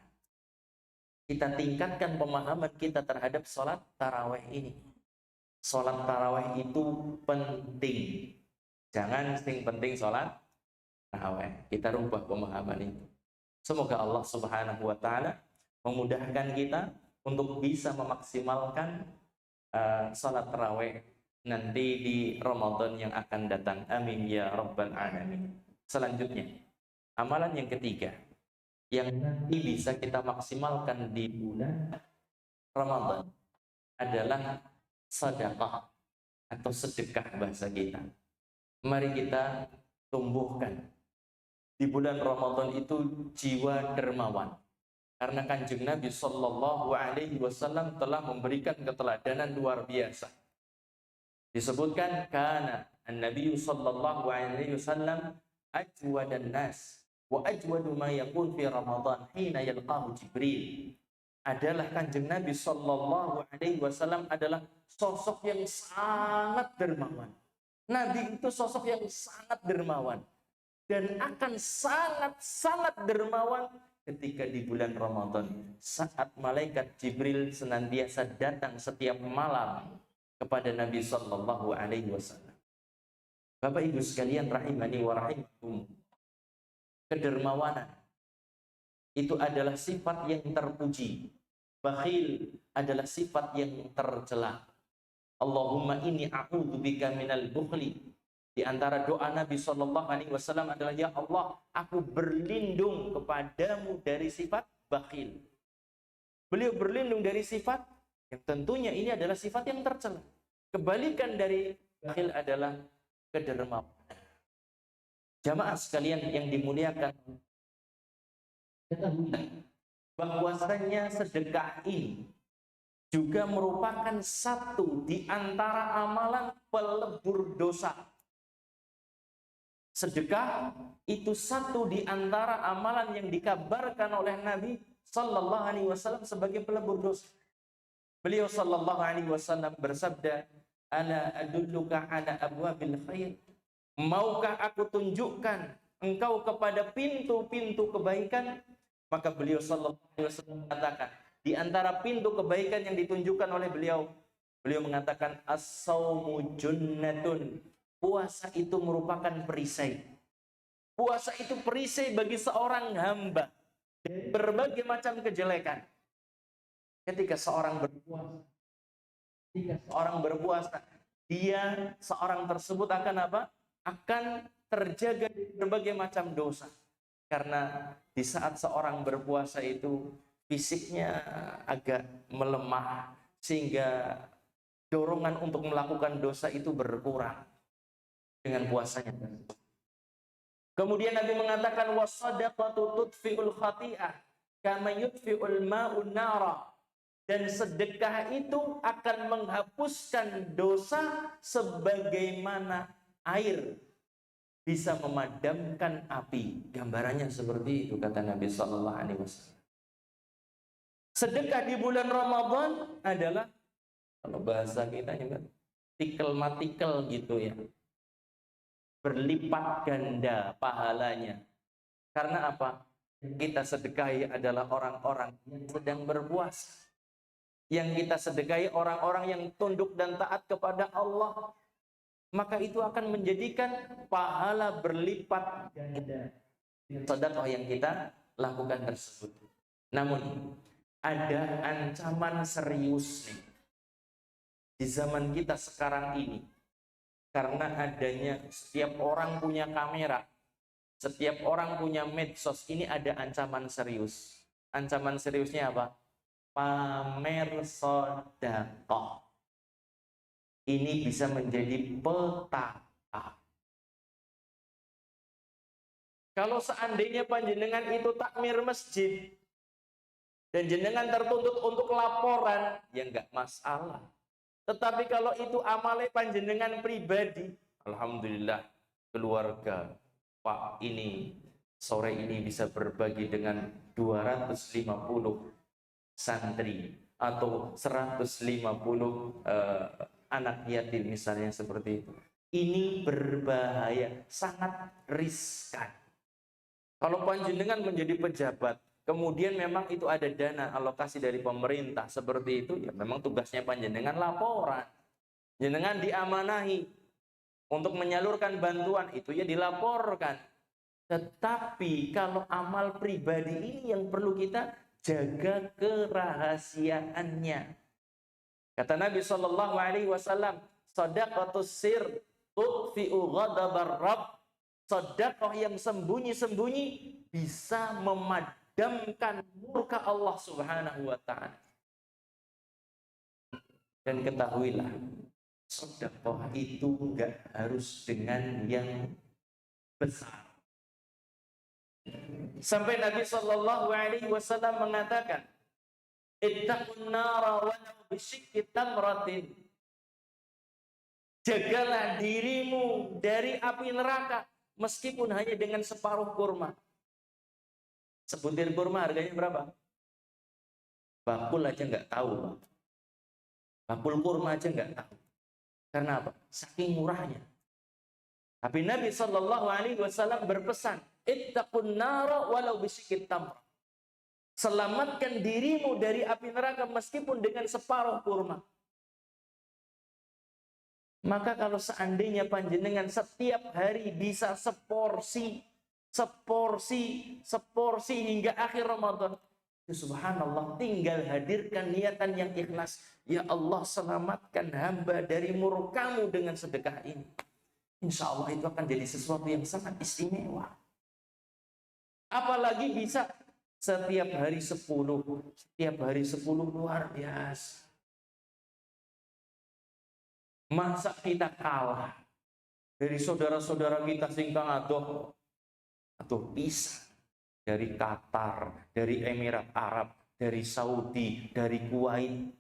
Kita tingkatkan pemahaman kita terhadap sholat tarawih ini. Sholat tarawih itu penting. Jangan sing penting sholat tarawih. Kita rubah pemahaman itu. Semoga Allah Subhanahu wa Ta'ala memudahkan kita untuk bisa memaksimalkan sholat tarawih nanti di Ramadan yang akan datang. Amin ya Rabbal Alamin. Selanjutnya, amalan yang ketiga yang nanti bisa kita maksimalkan di bulan Ramadan adalah sedekah atau sedekah bahasa kita. Mari kita tumbuhkan di bulan Ramadan itu jiwa dermawan. Karena Kanjeng Nabi Shallallahu Alaihi Wasallam telah memberikan keteladanan luar biasa. Disebutkan karena Nabi Sallallahu Alaihi Wasallam ajwadan nas wa ajwadu ma yakun fi Ramadan hina yalqahu Jibril. Adalah Kanjeng Nabi Sallallahu Alaihi Wasallam adalah sosok yang sangat dermawan. Nabi itu sosok yang sangat dermawan dan akan sangat dermawan ketika di bulan Ramadan saat malaikat Jibril senantiasa datang setiap malam kepada Nabi Sallallahu Alaihi Wasallam. Bapak Ibu sekalian rahimani wa rahimakum, kedermawanan itu adalah sifat yang terpuji. Bakhil adalah sifat yang tercela. Allahumma inni a'udzubika minal bukhli. Di antara doa Nabi Sallallahu Alaihi Wasallam adalah, ya Allah, aku berlindung kepadamu dari sifat bakhil. Beliau berlindung dari sifat yang tentunya ini adalah sifat yang tercela. Kebalikan dari bakhil adalah kedermawanan. Jamaah sekalian yang dimuliakan, ketahuilah bahwasanya sedekah ini juga merupakan satu di antara amalan pelebur dosa. Sedekah itu satu di antara amalan yang dikabarkan oleh Nabi Sallallahu Alaihi Wasallam sebagai pelebur dosa. Beliau Sallallahu Alaihi Wasallam bersabda, "Ala adulluka ala abwabil khair." Maukah aku tunjukkan engkau kepada pintu-pintu kebaikan? Maka beliau Sallallahu Alaihi Wasallam mengatakan, di antara pintu kebaikan yang ditunjukkan oleh beliau mengatakan, as-saumu junnatun. Puasa itu merupakan perisai. Puasa itu perisai bagi seorang hamba dari berbagai macam kejelekan. Ketika seorang berpuasa, dia seorang tersebut akan apa? Akan terjaga dari berbagai macam dosa. Karena di saat seorang berpuasa itu fisiknya agak melemah sehingga dorongan untuk melakukan dosa itu berkurang dengan puasanya. Kemudian Nabi mengatakan wasadaqatu tudfi'ul khati'ah kama yudfi'ul ma'un nara. Dan sedekah itu akan menghapuskan dosa sebagaimana air bisa memadamkan api. Gambarannya seperti itu kata Nabi Sallallahu Alaihi Wasallam. Sedekah di bulan Ramadan adalah Kalau bahasa kita juga tikel matikel gitu ya. Berlipat ganda pahalanya. Karena apa? Kita sedekahi adalah orang-orang yang sedang berpuasa. Yang kita sedekahi orang-orang yang tunduk dan taat kepada Allah. Maka itu akan menjadikan pahala berlipat ganda sedekah yang kita lakukan tersebut. Namun ada ancaman serius nih di zaman kita sekarang ini, karena adanya setiap orang punya kamera, setiap orang punya medsos. Ini ada ancaman serius. Ancaman seriusnya apa? Pamer sedekah. Ini bisa menjadi petaka. Kalau seandainya panjenengan itu takmir masjid dan jenengan tertuntut untuk laporan, ya enggak masalah. Tetapi kalau itu amale panjenengan pribadi, alhamdulillah keluarga Pak ini sore ini bisa berbagi dengan 250 santri atau 150 anak yatim misalnya, seperti itu. Ini berbahaya, sangat riskan. Kalau panjenengan menjadi pejabat, kemudian memang itu ada dana alokasi dari pemerintah seperti itu, ya memang tugasnya panjenengan laporan. Jenengan diamanahi untuk menyalurkan bantuan, itu ya dilaporkan. Tetapi kalau amal pribadi ini yang perlu kita jaga kerahasiaannya. Kata Nabi Shallallahu Alaihi Wasallam, "Shadaqatus sir tudfi'u ghadabar Rabb." Sedekah yang sembunyi-sembunyi bisa memadamkan murka Allah Subhanahu wa taala. Dan ketahuilah, sedekah itu enggak harus dengan yang besar. Sampai Nabi Shallallahu Alaihi Wasallam mengatakan, "Ittaqun nara walau bisyikki tamratin." Jagalah dirimu dari api neraka meskipun hanya dengan separuh kurma. Sebutir kurma harganya berapa? Bakul aja nggak tahu. Bakul kurma aja nggak tahu. Karena apa? Saking murahnya. Tapi Nabi Shallallahu Alaihi Wasallam berpesan, "Ittaqun nara walau bisyikki tamr." Selamatkan dirimu dari api neraka meskipun dengan separuh kurma. Maka kalau seandainya panjenengan setiap hari bisa seporsi hingga akhir Ramadan, subhanallah, tinggal hadirkan niatan yang ikhlas. Ya Allah, selamatkan hamba dari murkamu dengan sedekah ini. Insya Allah itu akan jadi sesuatu yang sangat istimewa. Apalagi bisa setiap hari 10 luar biasa. Masa kita kalah dari saudara-saudara kita singkang atau bisa dari Qatar, dari Emirat Arab, dari Saudi, dari Kuwait.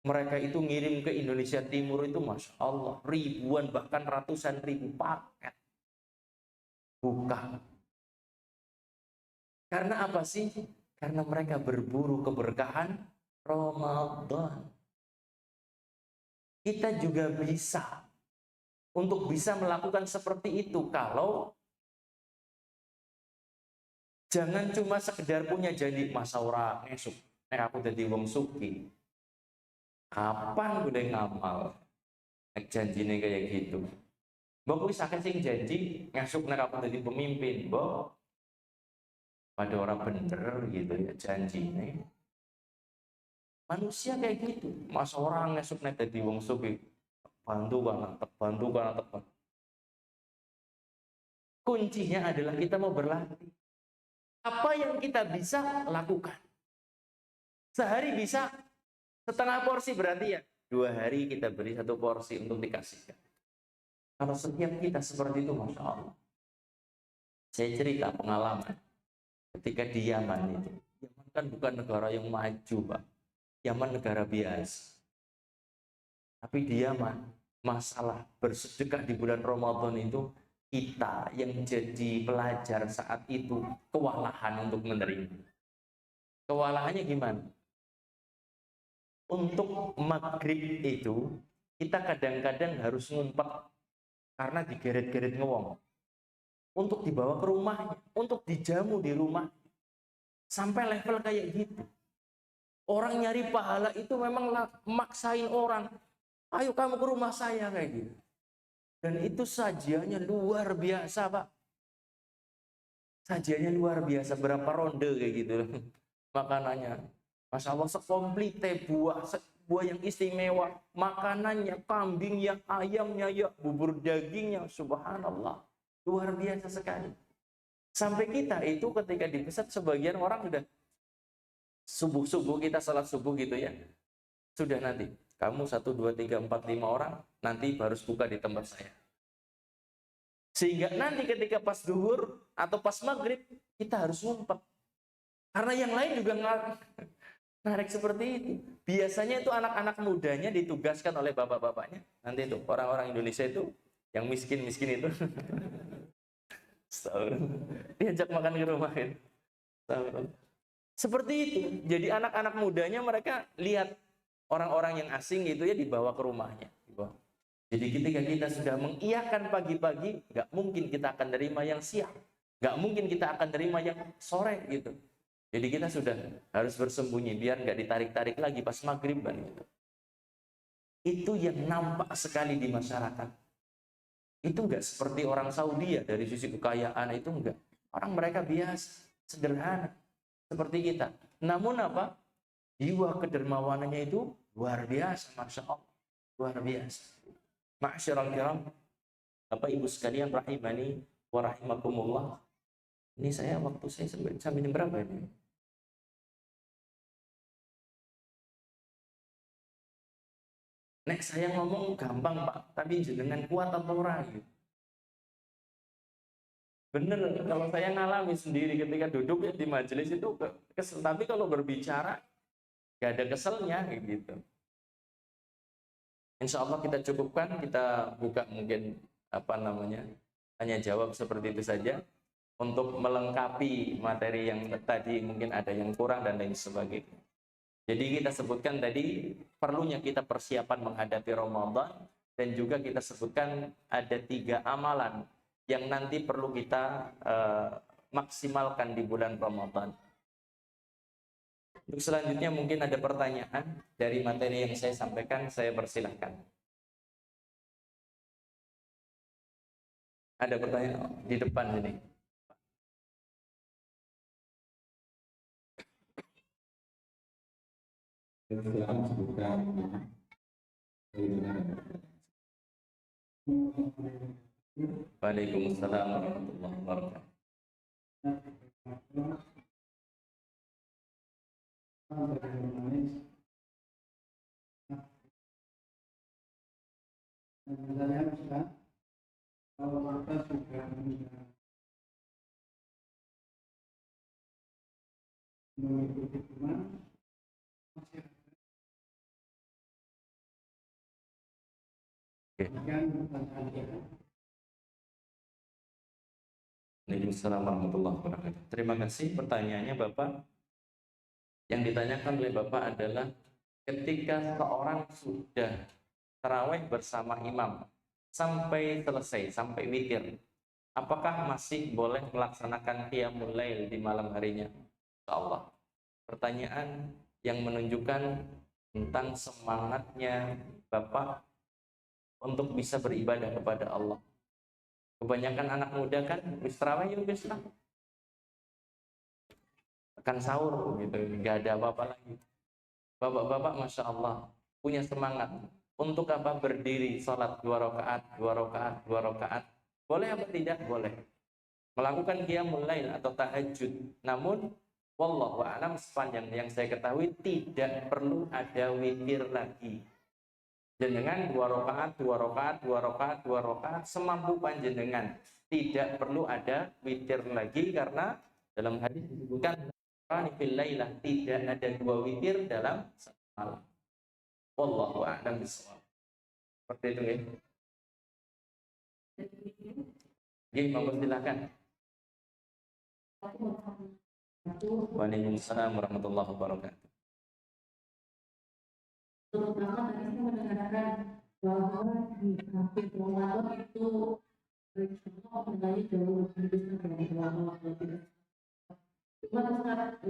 Mereka itu ngirim ke Indonesia Timur itu Masya Allah ribuan bahkan ratusan ribu paket. Bukan. Karena apa sih? Karena mereka berburu keberkahan Ramadan. Kita juga bisa untuk bisa melakukan seperti itu kalau jangan cuma sekedar punya janji masa ora esuk nek aku dadi wong sugih. Kapan gue ngamal? Nek janjine kayak gitu. Mbok kuwi sakit sing janji ngesuk nek aku dadi pemimpin, mbok. Pada orang bener gitu ya janjine. Manusia kayak gitu. Masa orang ngesuk nek dadi wong sugih. Bantu banget. Kuncinya adalah kita mau berlatih. Apa yang kita bisa lakukan? Sehari bisa setengah porsi berarti ya 2 hari kita beri 1 porsi untuk dikasihkan. Kalau setiap kita seperti itu, Masya Allah. Saya cerita pengalaman ketika di Yaman itu. Yaman kan bukan negara yang maju, Pak. Yaman negara biasa. Tapi di Yaman, masalah bersedekah di bulan Ramadan itu, kita yang jadi pelajar saat itu kewalahan untuk menerima. Kewalahannya gimana? Untuk maghrib itu kita kadang-kadang harus ngumpet karena digeret-geret ngewong. Untuk dibawa ke rumahnya, untuk dijamu di rumah. Sampai level kayak gitu. Orang nyari pahala itu memang maksain orang. Ayo kamu ke rumah saya kayak gitu. Dan itu sajiannya luar biasa, Pak. Sajiannya luar biasa, berapa ronde kayak gitu makanannya. Masya Allah, sekomplit buah yang istimewa, makanannya, kambingnya, ayamnya, ya, bubur dagingnya, subhanallah, luar biasa sekali. Sampai kita itu ketika dipesan, sebagian orang sudah subuh kita salat subuh gitu ya, sudah nanti kamu 1, 2, 3, 4, 5 orang nanti baru buka di tempat saya. Sehingga nanti ketika pas duhur atau pas maghrib kita harus ngumpet. Karena yang lain juga narik seperti itu. Biasanya itu anak-anak mudanya ditugaskan oleh bapak-bapaknya. Nanti itu orang-orang Indonesia itu yang miskin-miskin itu diajak makan ke rumah itu. Seperti itu. Jadi anak-anak mudanya mereka lihat orang-orang yang asing itu ya dibawa ke rumahnya. Jadi ketika kita sudah mengiyakan pagi-pagi, nggak mungkin kita akan terima yang siang. Nggak mungkin kita akan terima yang sore gitu. Jadi kita sudah harus bersembunyi biar nggak ditarik-tarik lagi pas maghriban gitu. Itu yang nampak sekali di masyarakat. Itu nggak seperti orang Saudi ya, dari sisi kekayaan itu enggak. Orang mereka biasa, sederhana seperti kita. Namun apa? Jiwa kedermawanannya itu luar biasa, Masya Allah. Luar biasa. Ma'asyiral kiram, Bapak Ibu sekalian rahimani wa rahimakumullah. Ini saya waktu saya sampai jam berapa ini? Nek saya ngomong gampang Pak, tapi jenengan kuat atau ora gitu. Bener, kalau saya ngalami sendiri ketika duduk ya di majelis itu kesel, tapi kalau berbicara gak ada keselnya gitu. Insya Allah kita cukupkan, kita buka mungkin apa namanya tanya jawab seperti itu saja untuk melengkapi materi yang tadi mungkin ada yang kurang dan lain sebagainya. Jadi kita sebutkan tadi perlunya kita persiapan menghadapi Ramadan dan juga kita sebutkan ada 3 amalan yang nanti perlu kita maksimalkan di bulan Ramadan. Untuk selanjutnya mungkin ada pertanyaan dari materi yang saya sampaikan, saya persilahkan. Ada pertanyaan di depan ini.
Silakan sebutkan
Waalaikumsalam warahmatullahi wabarakatuh.
Kalau kita sudah mengikuti iman,
Waalaikumsalam warahmatullahi wabarakatuh. Terima kasih pertanyaannya Bapak. Yang ditanyakan oleh Bapak adalah ketika seorang sudah tarawih bersama imam sampai selesai, sampai witir, apakah masih boleh melaksanakan qiyamul lail di malam harinya? Insyaallah. Pertanyaan yang menunjukkan tentang semangatnya Bapak untuk bisa beribadah kepada Allah. Kebanyakan anak muda kan wis tarawih ya wis lah, akan sahur gitu, nggak ada apa-apa lagi. Bapak-bapak Masya Allah punya semangat untuk apa? Berdiri sholat 2 rakaat, 2 rakaat, 2 rakaat. Boleh apa tidak? Boleh. Melakukan qiyamul lail atau tahajud. Namun wallahu a'lam, sepanjang yang saya ketahui tidak perlu ada witir lagi. Jenengan 2 rakaat, 2 rakaat, 2 rakaat, 2 rakaat semampu panjenengan. Tidak perlu ada witir lagi karena dalam hadis disebutkan fil lailah, tidak ada 2 witir dalam satu malam. Wallahu a'lam bishawab. Seperti itu ya. Gini, monggo silakan. Waalaikumsalam warahmatullahi wabarakatuh.
terutama tadi saya mendengarkan bahwa di akhir Ramadan itu insya Allah nilainya jauh lebih besar dari awal tidak. Cuma saat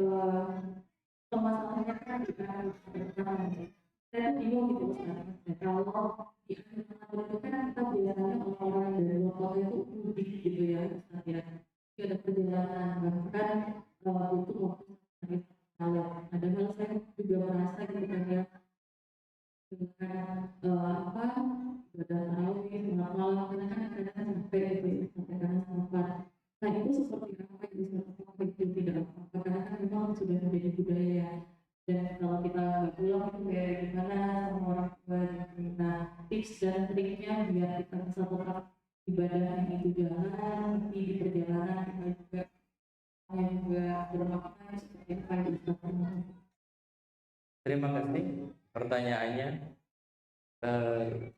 permasalahannya kan di akhir Ramadan. Saya tuh bingung gitu Ustaz. Kalau di akhir Ramadan itu kan kita biasanya orang-orang yang dari luar kota itu mudik gitu ya Ustaz ya. Jadi ada perjalanan bahkan itu waktu hari kalau padahal saya juga merasa gitu kan ya dengan apa ibadah tarawih sholat malam karena kan kadang sampai gitu ya sampai kadang sempat. Nah itu seperti apa yang bisa kita itu tidak apa karena kan memang sudah menjadi budaya ya. Dan kalau kita nggak pulang itu kayak gimana sama orang tua gitu. Nah tips dan triknya biar kita bisa tetap ibadahnya itu jalan di perjalanan kita juga yang juga bermakna seperti apa yang kita lakukan.
Terima kasih. Pertanyaannya,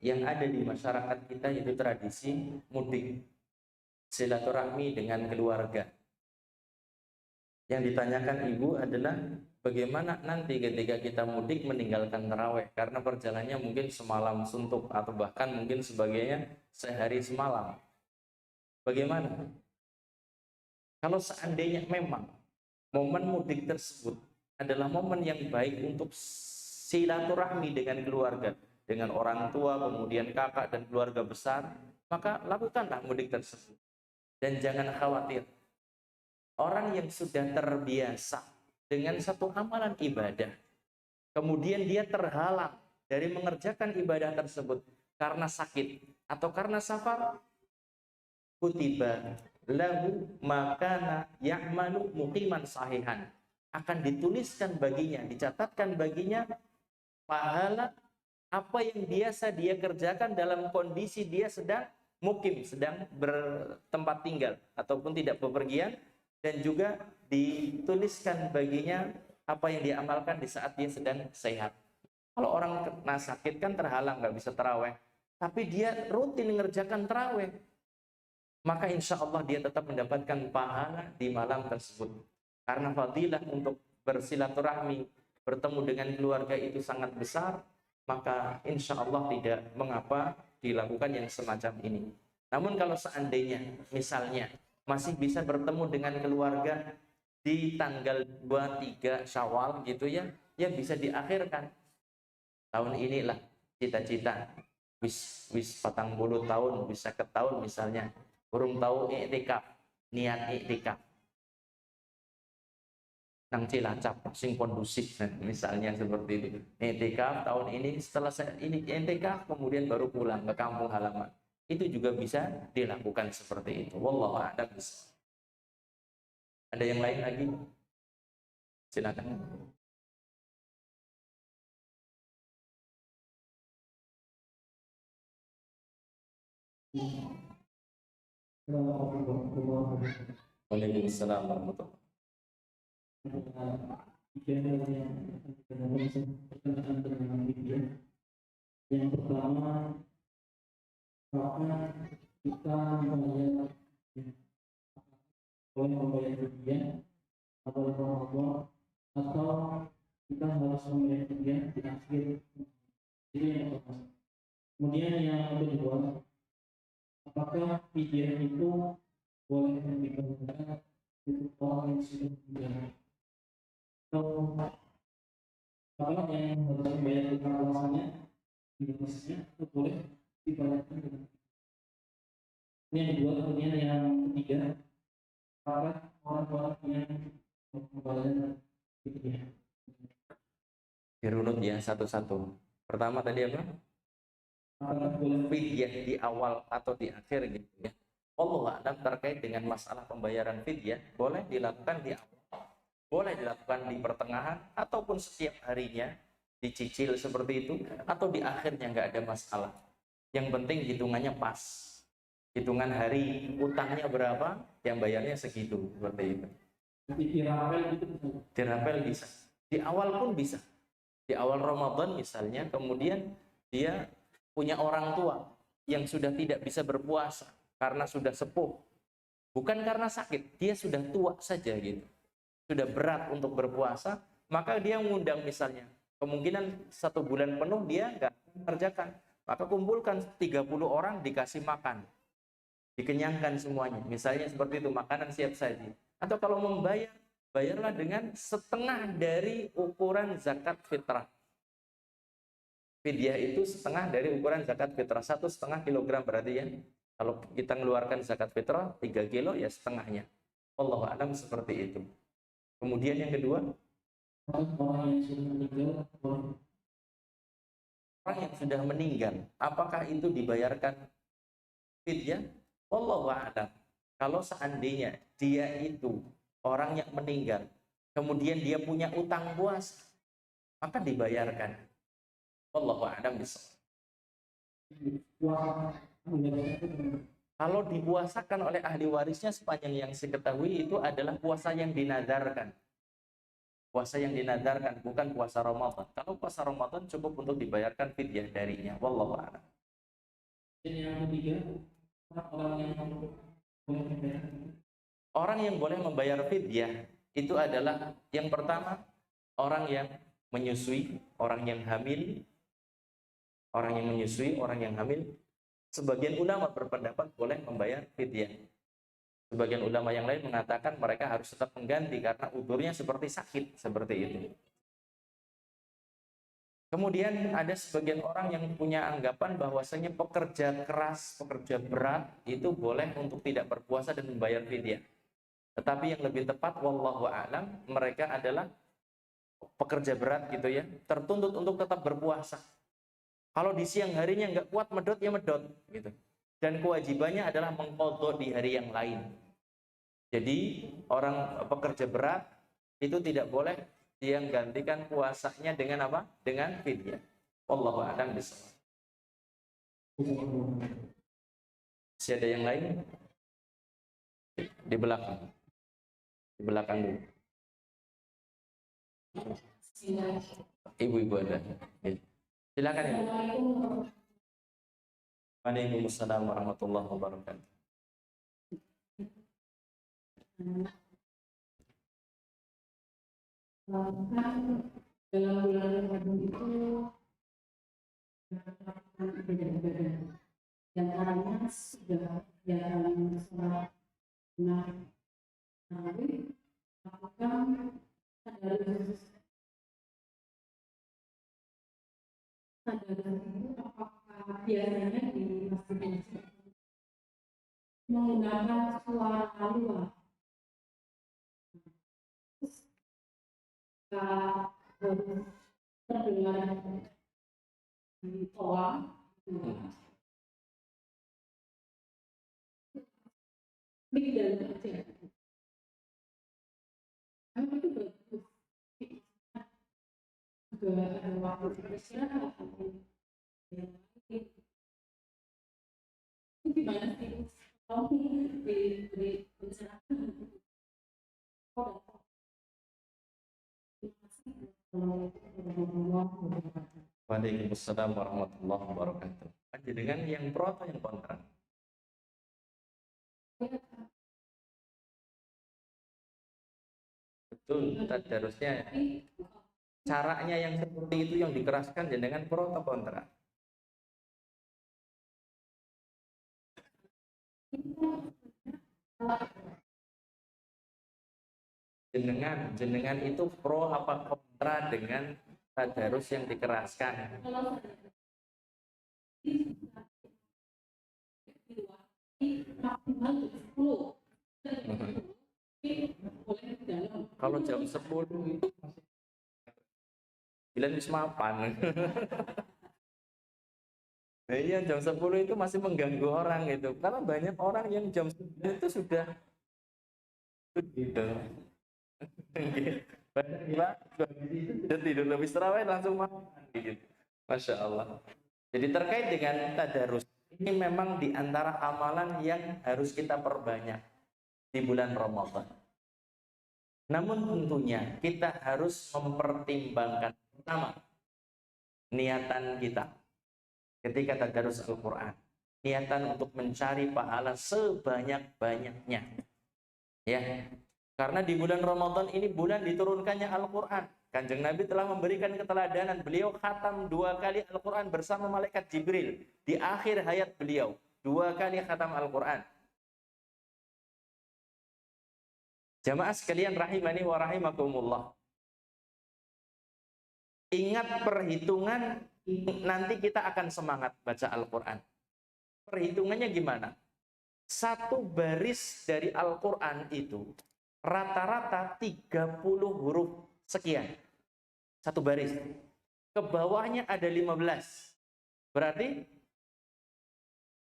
yang ada di masyarakat kita itu tradisi mudik, silaturahmi dengan keluarga. Yang ditanyakan ibu adalah bagaimana nanti ketika kita mudik meninggalkan taraweh karena perjalanannya mungkin semalam suntuk atau bahkan mungkin sebagainya sehari semalam. Bagaimana? Kalau seandainya memang momen mudik tersebut adalah momen yang baik untuk silaturahmi dengan keluarga, dengan orang tua, kemudian kakak dan keluarga besar, maka lakukanlah mudik tersebut. Dan jangan khawatir, orang yang sudah terbiasa dengan satu amalan ibadah, kemudian dia terhalang dari mengerjakan ibadah tersebut karena sakit atau karena safar, kutiba lahu makana ya'malu muqiman sahihan, akan dituliskan baginya, dicatatkan baginya pahala apa yang biasa dia kerjakan dalam kondisi dia sedang mukim, sedang bertempat tinggal ataupun tidak bepergian, dan juga dituliskan baginya apa yang diamalkan di saat dia sedang sehat. Kalau orang kena sakit kan terhalang, nggak bisa taraweh, tapi dia rutin mengerjakan taraweh, maka insya Allah dia tetap mendapatkan pahala di malam tersebut. Karena fadilah untuk bersilaturahmi, bertemu dengan keluarga itu sangat besar, maka insya Allah tidak mengapa dilakukan yang semacam ini. Namun kalau seandainya misalnya masih bisa bertemu dengan keluarga di tanggal 2-3 Syawal gitu ya, ya bisa diakhirkan. Tahun inilah cita-cita wis 40 tahun bisa ke tahun misalnya, burung tahu iktikaf, niat iktikaf nang Cilacap sing kondusif misalnya seperti itu. Iktikaf tahun ini, setelah ini iktikaf kemudian baru pulang ke kampung halaman. Itu juga bisa dilakukan seperti itu. Wallahu a'lam. Ada yang lain lagi? Silakan. Waalaikumsalam warahmatullahi
yang pertama, apakah kita membayar fidyah atau Ramadan, atau kita harus membayar fidyah di akhir. Jadi yang pertama. Kemudian yang kedua, apakah fidyah itu boleh diberikan untuk orang yang sudah meninggal, atau apakah yang harus membayar alasannya Indonesia itu boleh dibayarkan dengan ini yang kedua. Kemudian yang ketiga, apakah orang-orang yang membayar fidyah?
dirunut ya satu-satu. Pertama tadi apa?
Apakah boleh
Fidyah di awal atau di akhir gitu ya. Allah a'lam terkait dengan masalah pembayaran fidyah, boleh dilakukan di awal, boleh dilakukan di pertengahan, ataupun setiap harinya dicicil seperti itu, atau di akhirnya nggak ada masalah. Yang penting hitungannya pas, hitungan hari utangnya berapa, yang bayarnya segitu, seperti itu. Dirapel bisa, di awal pun bisa, di awal Ramadan misalnya, kemudian dia punya orang tua yang sudah tidak bisa berpuasa karena sudah sepuh, bukan karena sakit, dia sudah tua saja gitu, sudah berat untuk berpuasa, maka dia mengundang misalnya kemungkinan 1 bulan penuh dia nggak mengerjakan. Maka kumpulkan 30 orang, dikasih makan, dikenyangkan semuanya. Misalnya seperti itu, makanan siap saji. Atau kalau membayar, bayarlah dengan setengah dari ukuran zakat fitrah. Fidyah itu setengah dari ukuran zakat fitrah, 1,5 kilogram berarti ya. Kalau kita mengeluarkan zakat fitrah 3 kilo, ya setengahnya. Wallahu a'lam seperti itu. Kemudian yang kedua,
orang yang sudah meninggal boleh.
orang yang sudah meninggal, apakah itu dibayarkan fidyah? Wallahu a'lam. Kalau seandainya dia itu orang yang meninggal, kemudian dia punya utang puasa, maka dibayarkan. Wallahu a'lam bishawab. Kalau dipuasakan oleh ahli warisnya, sepanjang yang saya ketahui itu adalah puasa yang dinadarkan. Puasa yang dinadarkan, bukan puasa Ramadan. Kalau puasa Ramadan cukup untuk dibayarkan fidyah darinya. Wallahu a'lam.
Dan yang ketiga,
Orang yang boleh membayar fidyah itu adalah yang pertama, orang yang menyusui, orang yang hamil. Orang yang menyusui, orang yang hamil. Sebagian ulama berpendapat boleh membayar fidyah. Sebagian ulama yang lain mengatakan mereka harus tetap mengganti karena udurnya seperti sakit, seperti itu. Kemudian ada sebagian orang yang punya anggapan bahwasanya pekerja keras, pekerja berat itu boleh untuk tidak berpuasa dan membayar fidyah. Tetapi yang lebih tepat, wallahu a'lam, mereka adalah pekerja berat gitu ya, tertuntut untuk tetap berpuasa. Kalau di siang harinya nggak kuat medot, ya medot gitu. Dan kewajibannya adalah mengqadha di hari yang lain. Jadi orang pekerja berat itu tidak boleh dia gantikan puasanya dengan apa? Dengan fidyah. Wallahu a'lam bishawab. Masih ada yang lain? Di belakang. Di belakang dulu. Ibu-ibu ada. Silakan Ibu. Waalaikumsalam warahmatullahi wabarakatuh.
Kan dalam bulan Ramadan itu melakukan ibadah-ibadah yang orangnya sudah yang sholat tarawih, lakukan tadarus. Tadarus itu apakah biasanya di masjid menggunakan suara luar? Harus terdengar di toa, mik dan aja. Memang itu bagus. Juga ada waktu beristirahat. Itu gimana sih? Kalau di pencerahan,
Waalaikumsalam warahmatullahi wabarakatuh. Dengan yang pro atau yang kontra? Betul, tadarusnya caranya yang seperti itu yang dikeraskan dengan pro atau kontra? Jenengan itu pro apa kontra dengan tadarus yang dikeraskan? Kalau jam 10 itu bilang mapan. Nah, iya, jam 10 itu masih mengganggu orang itu. Karena banyak orang yang jam 10 itu sudah gitu. Banyak Pak, sudah tidur lebih terawih langsung makan gitu. Masya Allah. Jadi terkait dengan tadarus, ini memang diantara amalan yang harus kita perbanyak di bulan Ramadan. Namun tentunya kita harus mempertimbangkan pertama niatan kita ketika tadarus Al-Quran, niatan untuk mencari pahala sebanyak-banyaknya, ya. Karena di bulan Ramadan ini bulan diturunkannya Al-Quran. Kanjeng Nabi telah memberikan keteladanan. Beliau khatam 2 kali Al-Quran bersama malaikat Jibril di akhir hayat beliau. 2 kali khatam Al-Quran. Jamaah sekalian rahimani wa rahimakumullah. Ingat perhitungan, nanti kita akan semangat baca Al-Quran. Perhitungannya gimana? 1 baris dari Al-Quran itu rata-rata 30 huruf sekian. 1 baris. Ke bawahnya ada 15. Berarti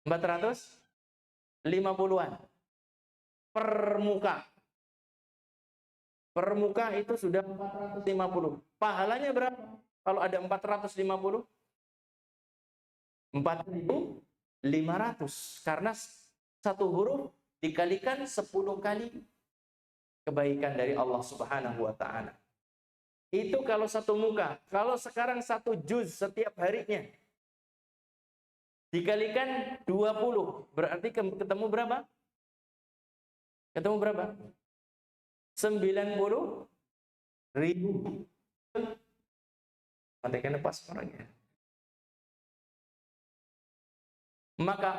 450-an. Per muka. Per muka itu sudah 450. Pahalanya berapa? Kalau ada 450? 4.500. Karena 1 huruf dikalikan 10 kali kebaikan dari Allah Subhanahu wa ta'ala. Itu kalau 1 muka. Kalau sekarang 1 juz setiap harinya dikalikan 20, berarti ketemu berapa? Ketemu berapa? 90.000. Matikan pas orangnya. Maka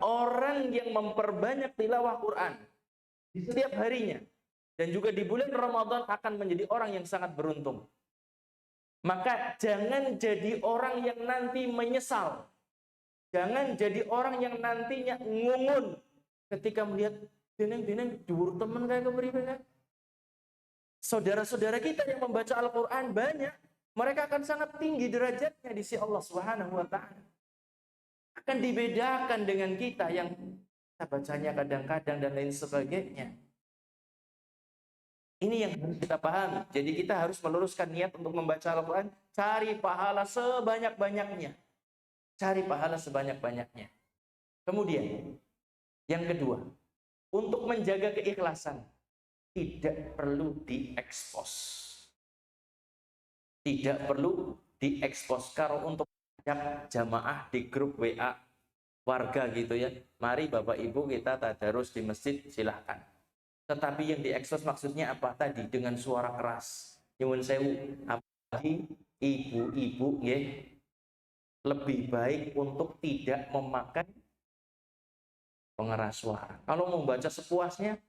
orang yang memperbanyak tilawah Quran di setiap harinya dan juga di bulan Ramadan akan menjadi orang yang sangat beruntung. Maka jangan jadi orang yang nanti menyesal. Jangan jadi orang yang nantinya ngungun ketika melihat dineng-dineng dhuwur temen kayak kepriwe kan. Saudara-saudara kita yang membaca Al-Quran banyak, mereka akan sangat tinggi derajatnya di sisi Allah Subhanahu wa ta'ala. Akan dibedakan dengan kita yang kita bacanya kadang-kadang dan lain sebagainya. Ini yang harus kita pahami. Jadi kita harus meluruskan niat untuk membaca Al-Quran, cari pahala sebanyak-banyaknya. Cari pahala sebanyak-banyaknya. Kemudian, yang kedua, untuk menjaga keikhlasan, tidak perlu diekspos. Tidak perlu diekspos. Kalau untuk jamaah di grup WA warga gitu ya, mari Bapak Ibu kita tadarus di masjid, silahkan. Tetapi yang diekspos maksudnya apa? Tadi dengan suara keras. Nyuwun sewu, apalagi ibu-ibu ya, lebih baik untuk tidak memakai pengeras suara. Kalau mau baca sepuasnya,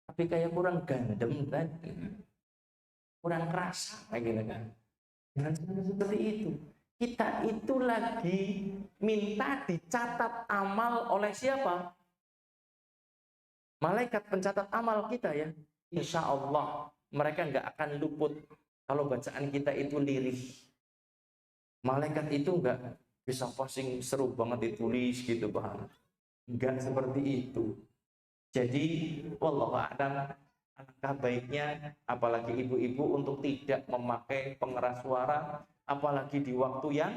tapi kayak kurang gandem tadi, kurang kerasa kayak gitu kan. Jangan seperti itu. Kita itu lagi minta dicatat amal oleh siapa? Malaikat pencatat amal kita ya. Insya Allah mereka nggak akan luput kalau bacaan kita itu lirih. Malaikat itu nggak bisa posting seru banget ditulis gitu Pak. Nggak seperti itu. Jadi wallahu a'lam, alangkah baiknya apalagi ibu-ibu untuk tidak memakai pengeras suara, apalagi di waktu yang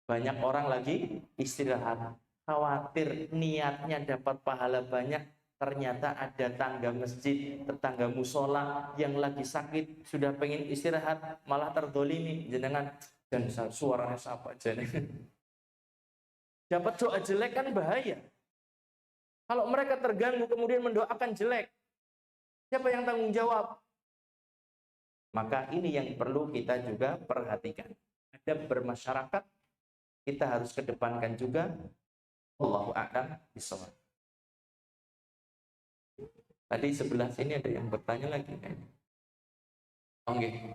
banyak orang lagi istirahat. Khawatir niatnya dapat pahala banyak, ternyata ada tangga masjid, tetangga musola yang lagi sakit, sudah pengen istirahat, malah terdolimi. Jenengan dan suaranya siapa aja nih. Dapat doa jelek kan bahaya. Kalau mereka terganggu kemudian mendoakan jelek, siapa yang tanggung jawab? Maka ini yang perlu kita juga perhatikan. Adab bermasyarakat kita harus kedepankan juga. Allahu a'lam bishawab. Tadi sebelah sini ada yang bertanya lagi kayaknya. Oke.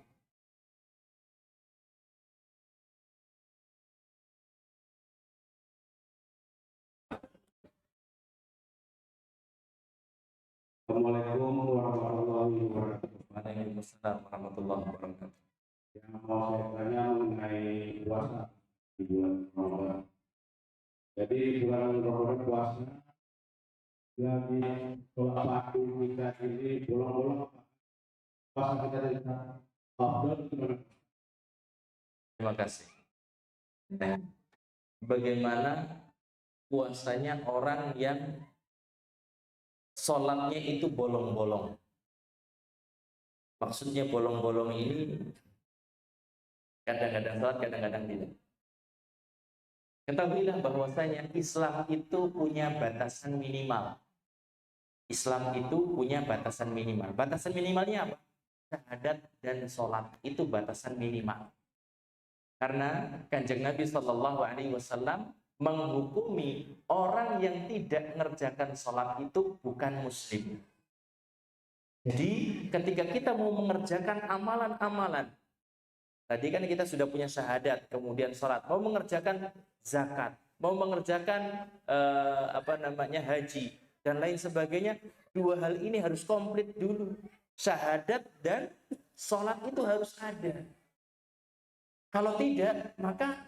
Assalamualaikum warahmatullahi wabarakatuh.
Waalaikumsalam warahmatullahi wabarakatuh.
Yang mau saya tanya mengenai puasa di bulan Ramadan. Jadi bulan Ramadan puasa lagi sholat waktu kita ini bolong-bolong puasa kita dari Ramadan gimana?
Terima kasih. Nah, bagaimana puasanya orang yang sholatnya itu bolong-bolong? Maksudnya bolong-bolong ini kadang-kadang sholat, kadang-kadang tidak. Ketahuilah bahwasanya Islam itu punya batasan minimal. Islam itu punya batasan minimal. Batasan minimalnya apa? syahadat, dan sholat. Itu batasan minimal. Karena Kanjeng Nabi Shallallahu Alaihi Wasallam menghukumi orang yang tidak mengerjakan sholat itu bukan muslim. Jadi ketika kita mau mengerjakan amalan-amalan, tadi kan kita sudah punya syahadat, kemudian sholat, mau mengerjakan zakat, mau mengerjakan haji dan lain sebagainya, dua hal ini harus komplit dulu. Syahadat dan sholat itu harus ada. Kalau tidak, maka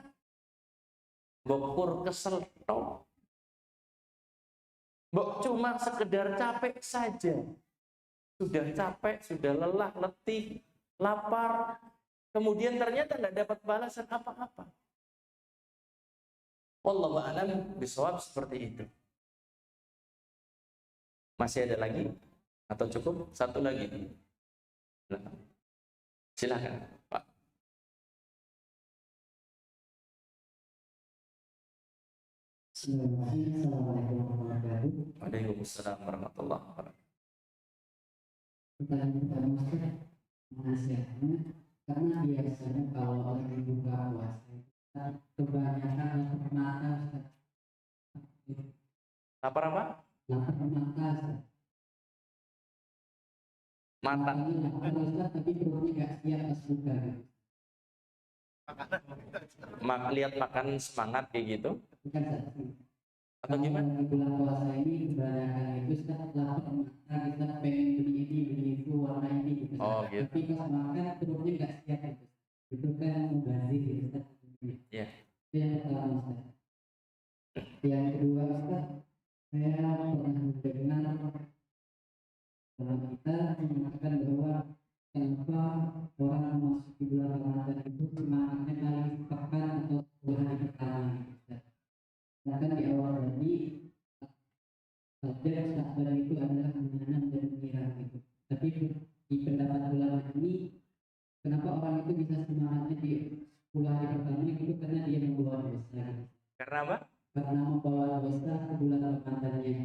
bokur kesel tok. Cuma sekedar capek saja. Sudah capek, sudah lelah, letih, lapar, kemudian ternyata tidak dapat balasan apa-apa. Wallahu a'lam bishawab, seperti itu. Masih ada lagi? Atau cukup? Satu lagi? Silakan, Pak.
Assalamualaikum warahmatullahi wabarakatuh.
Waalaikumsalam warahmatullahi wabarakatuh.
Pertanyaan pertama Ustaz, nasihatnya, karena biasanya kalau orang buka puasa kebanyakan lapar mata Ustaz.
Lapar apa?
Lapar mata Ustaz.
Mata.
Matanya lapar Ustaz, tapi perutnya nggak siap pas buka.
Lihat makan semangat kayak gitu?
Bukan Ustaz.
Atau gimana?
Kalau di bulan puasa ini kebanyakan itu Ustaz lapar mata, kita pengen beli ini, beli itu, warna ini gitu. Ustaz.
Oh, gitu.
Tapi pas makan perutnya nggak siap gitu. Itu kan mubazir gitu Ustaz.
Iya.
Itu yang pertama Ustaz. Yang kedua Ustaz, saya pernah mendengar dalam kita mengatakan bahwa kenapa orang memasuki bulan Ramadan itu semangatnya paling pekan atau 10 hari pertama Ustaz. Bahkan di awal tadi saja Sya'ban itu adalah kemenangan dan pengiran gitu. Tapi di pendapat ulama ini, kenapa orang itu bisa semangatnya di 10 hari pertama itu karena dia membawa dosa.
Karena apa?
Karena membawa dosa ke bulan Ramadannya.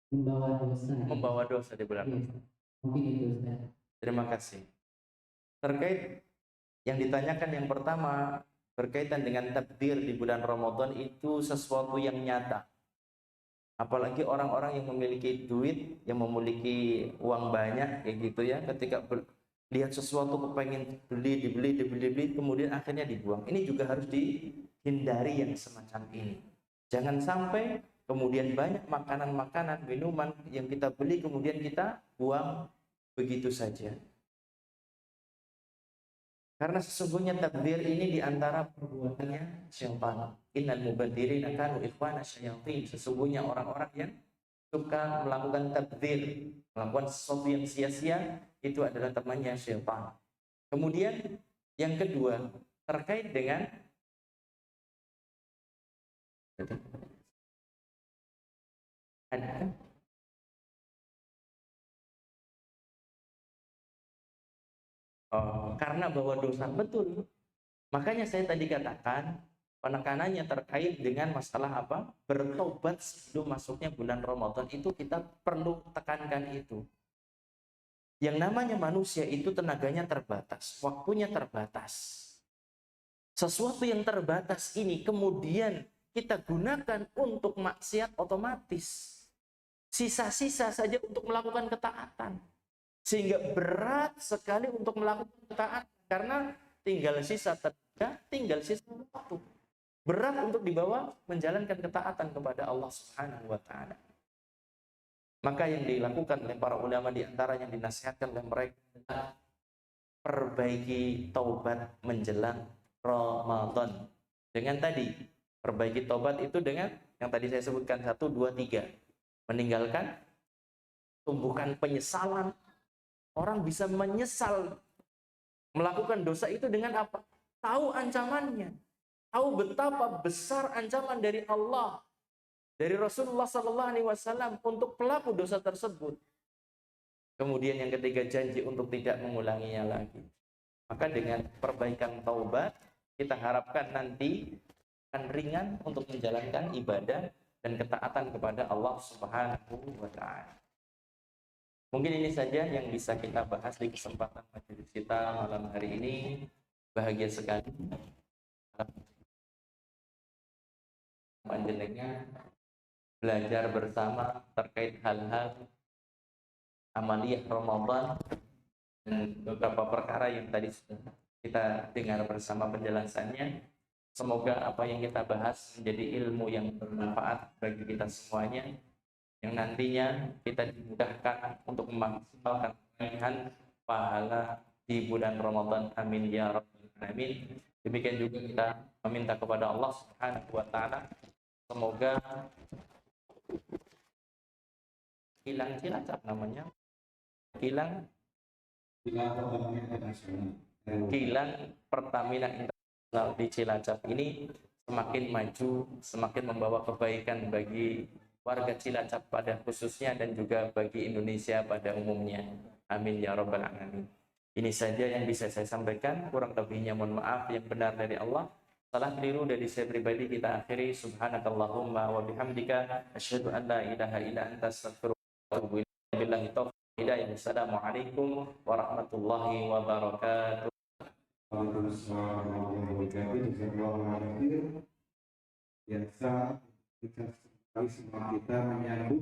Membawa dosa.
Membawa dosa di bulan
Iya,
Ramadan.
mungkin itu Ustaz.
Terima kasih. Terkait yang ditanyakan yang pertama, berkaitan dengan takdir di bulan Ramadan, itu sesuatu yang nyata. Apalagi orang-orang yang memiliki duit, yang memiliki uang banyak kayak gitu ya, ketika lihat sesuatu kepengen dibeli, kemudian akhirnya dibuang. Ini juga harus dihindari yang semacam ini. Jangan sampai kemudian banyak makanan-makanan, minuman yang kita beli kemudian kita buang begitu saja. Karena sesungguhnya takdir ini diantara perbuatannya syaitan. Innal mubadzirina kanu ikhwana syayatin. Sesungguhnya orang-orang yang suka melakukan takdir, melakukan sesuatu yang sia-sia, itu adalah temannya syaitan. Kemudian yang kedua, terkait dengan ada karena bawa dosa, betul. Makanya saya tadi katakan penekanannya terkait dengan masalah apa? Bertobat sebelum masuknya bulan Ramadan, itu kita perlu tekankan itu. Yang namanya manusia itu tenaganya terbatas, waktunya terbatas. Sesuatu yang terbatas ini kemudian kita gunakan untuk maksiat, otomatis sisa-sisa saja untuk melakukan ketaatan. Sehingga berat sekali untuk melakukan ketaatan, karena tinggal sisa tenaga, tinggal sisa waktu. Berat untuk dibawa menjalankan ketaatan kepada Allah Subhanahu wa taala. Maka yang dilakukan oleh para ulama, di antara yang dinasihatkan oleh mereka adalah perbaiki taubat menjelang Ramadan. Dengan tadi, perbaiki taubat itu dengan yang tadi saya sebutkan 1, 2, 3. Meninggalkan, tumbuhkan penyesalan. Orang bisa menyesal melakukan dosa itu dengan apa? Tahu ancamannya. Tahu betapa besar ancaman dari Allah, dari Rasulullah SAW untuk pelaku dosa tersebut. Kemudian yang ketiga, janji untuk tidak mengulanginya lagi. Maka dengan perbaikan taubat, kita harapkan nanti akan ringan untuk menjalankan ibadah dan ketaatan kepada Allah Subhanahu wa taala. Mungkin ini saja yang bisa kita bahas di kesempatan majelis kita malam hari ini. Bahagia sekali panjenengan belajar bersama terkait hal-hal amaliyah Ramadan dan beberapa perkara yang tadi sudah kita dengar bersama penjelasannya. Semoga apa yang kita bahas menjadi ilmu yang bermanfaat bagi kita semuanya, yang nantinya kita dimudahkan untuk memaksimalkan kebaikan pahala di bulan Ramadan. Amin ya rabbal alamin. Demikian juga kita meminta kepada Allah Subhanahu wa taala semoga kilang Cilacap namanya, kilang Pertamina Internasional di Cilacap ini semakin maju, semakin membawa kebaikan bagi warga Cilacap pada khususnya dan juga bagi Indonesia pada umumnya. Amin ya rabbal alamin. Ini saja yang bisa saya sampaikan, kurang lebihnya mohon maaf, yang benar dari Allah, salah keliru dari saya pribadi kita akhiri. Subhanakallahumma wa bihamdika asyhadu an la ilaha illa anta astaghfiruka wa atubu ilaik. Billahi taufiq hidayah. Assalamualaikum warahmatullahi wabarakatuh.
Waalaikumsalam warahmatullahi wabarakatuh. Biasa kita sekali semua kita menyambut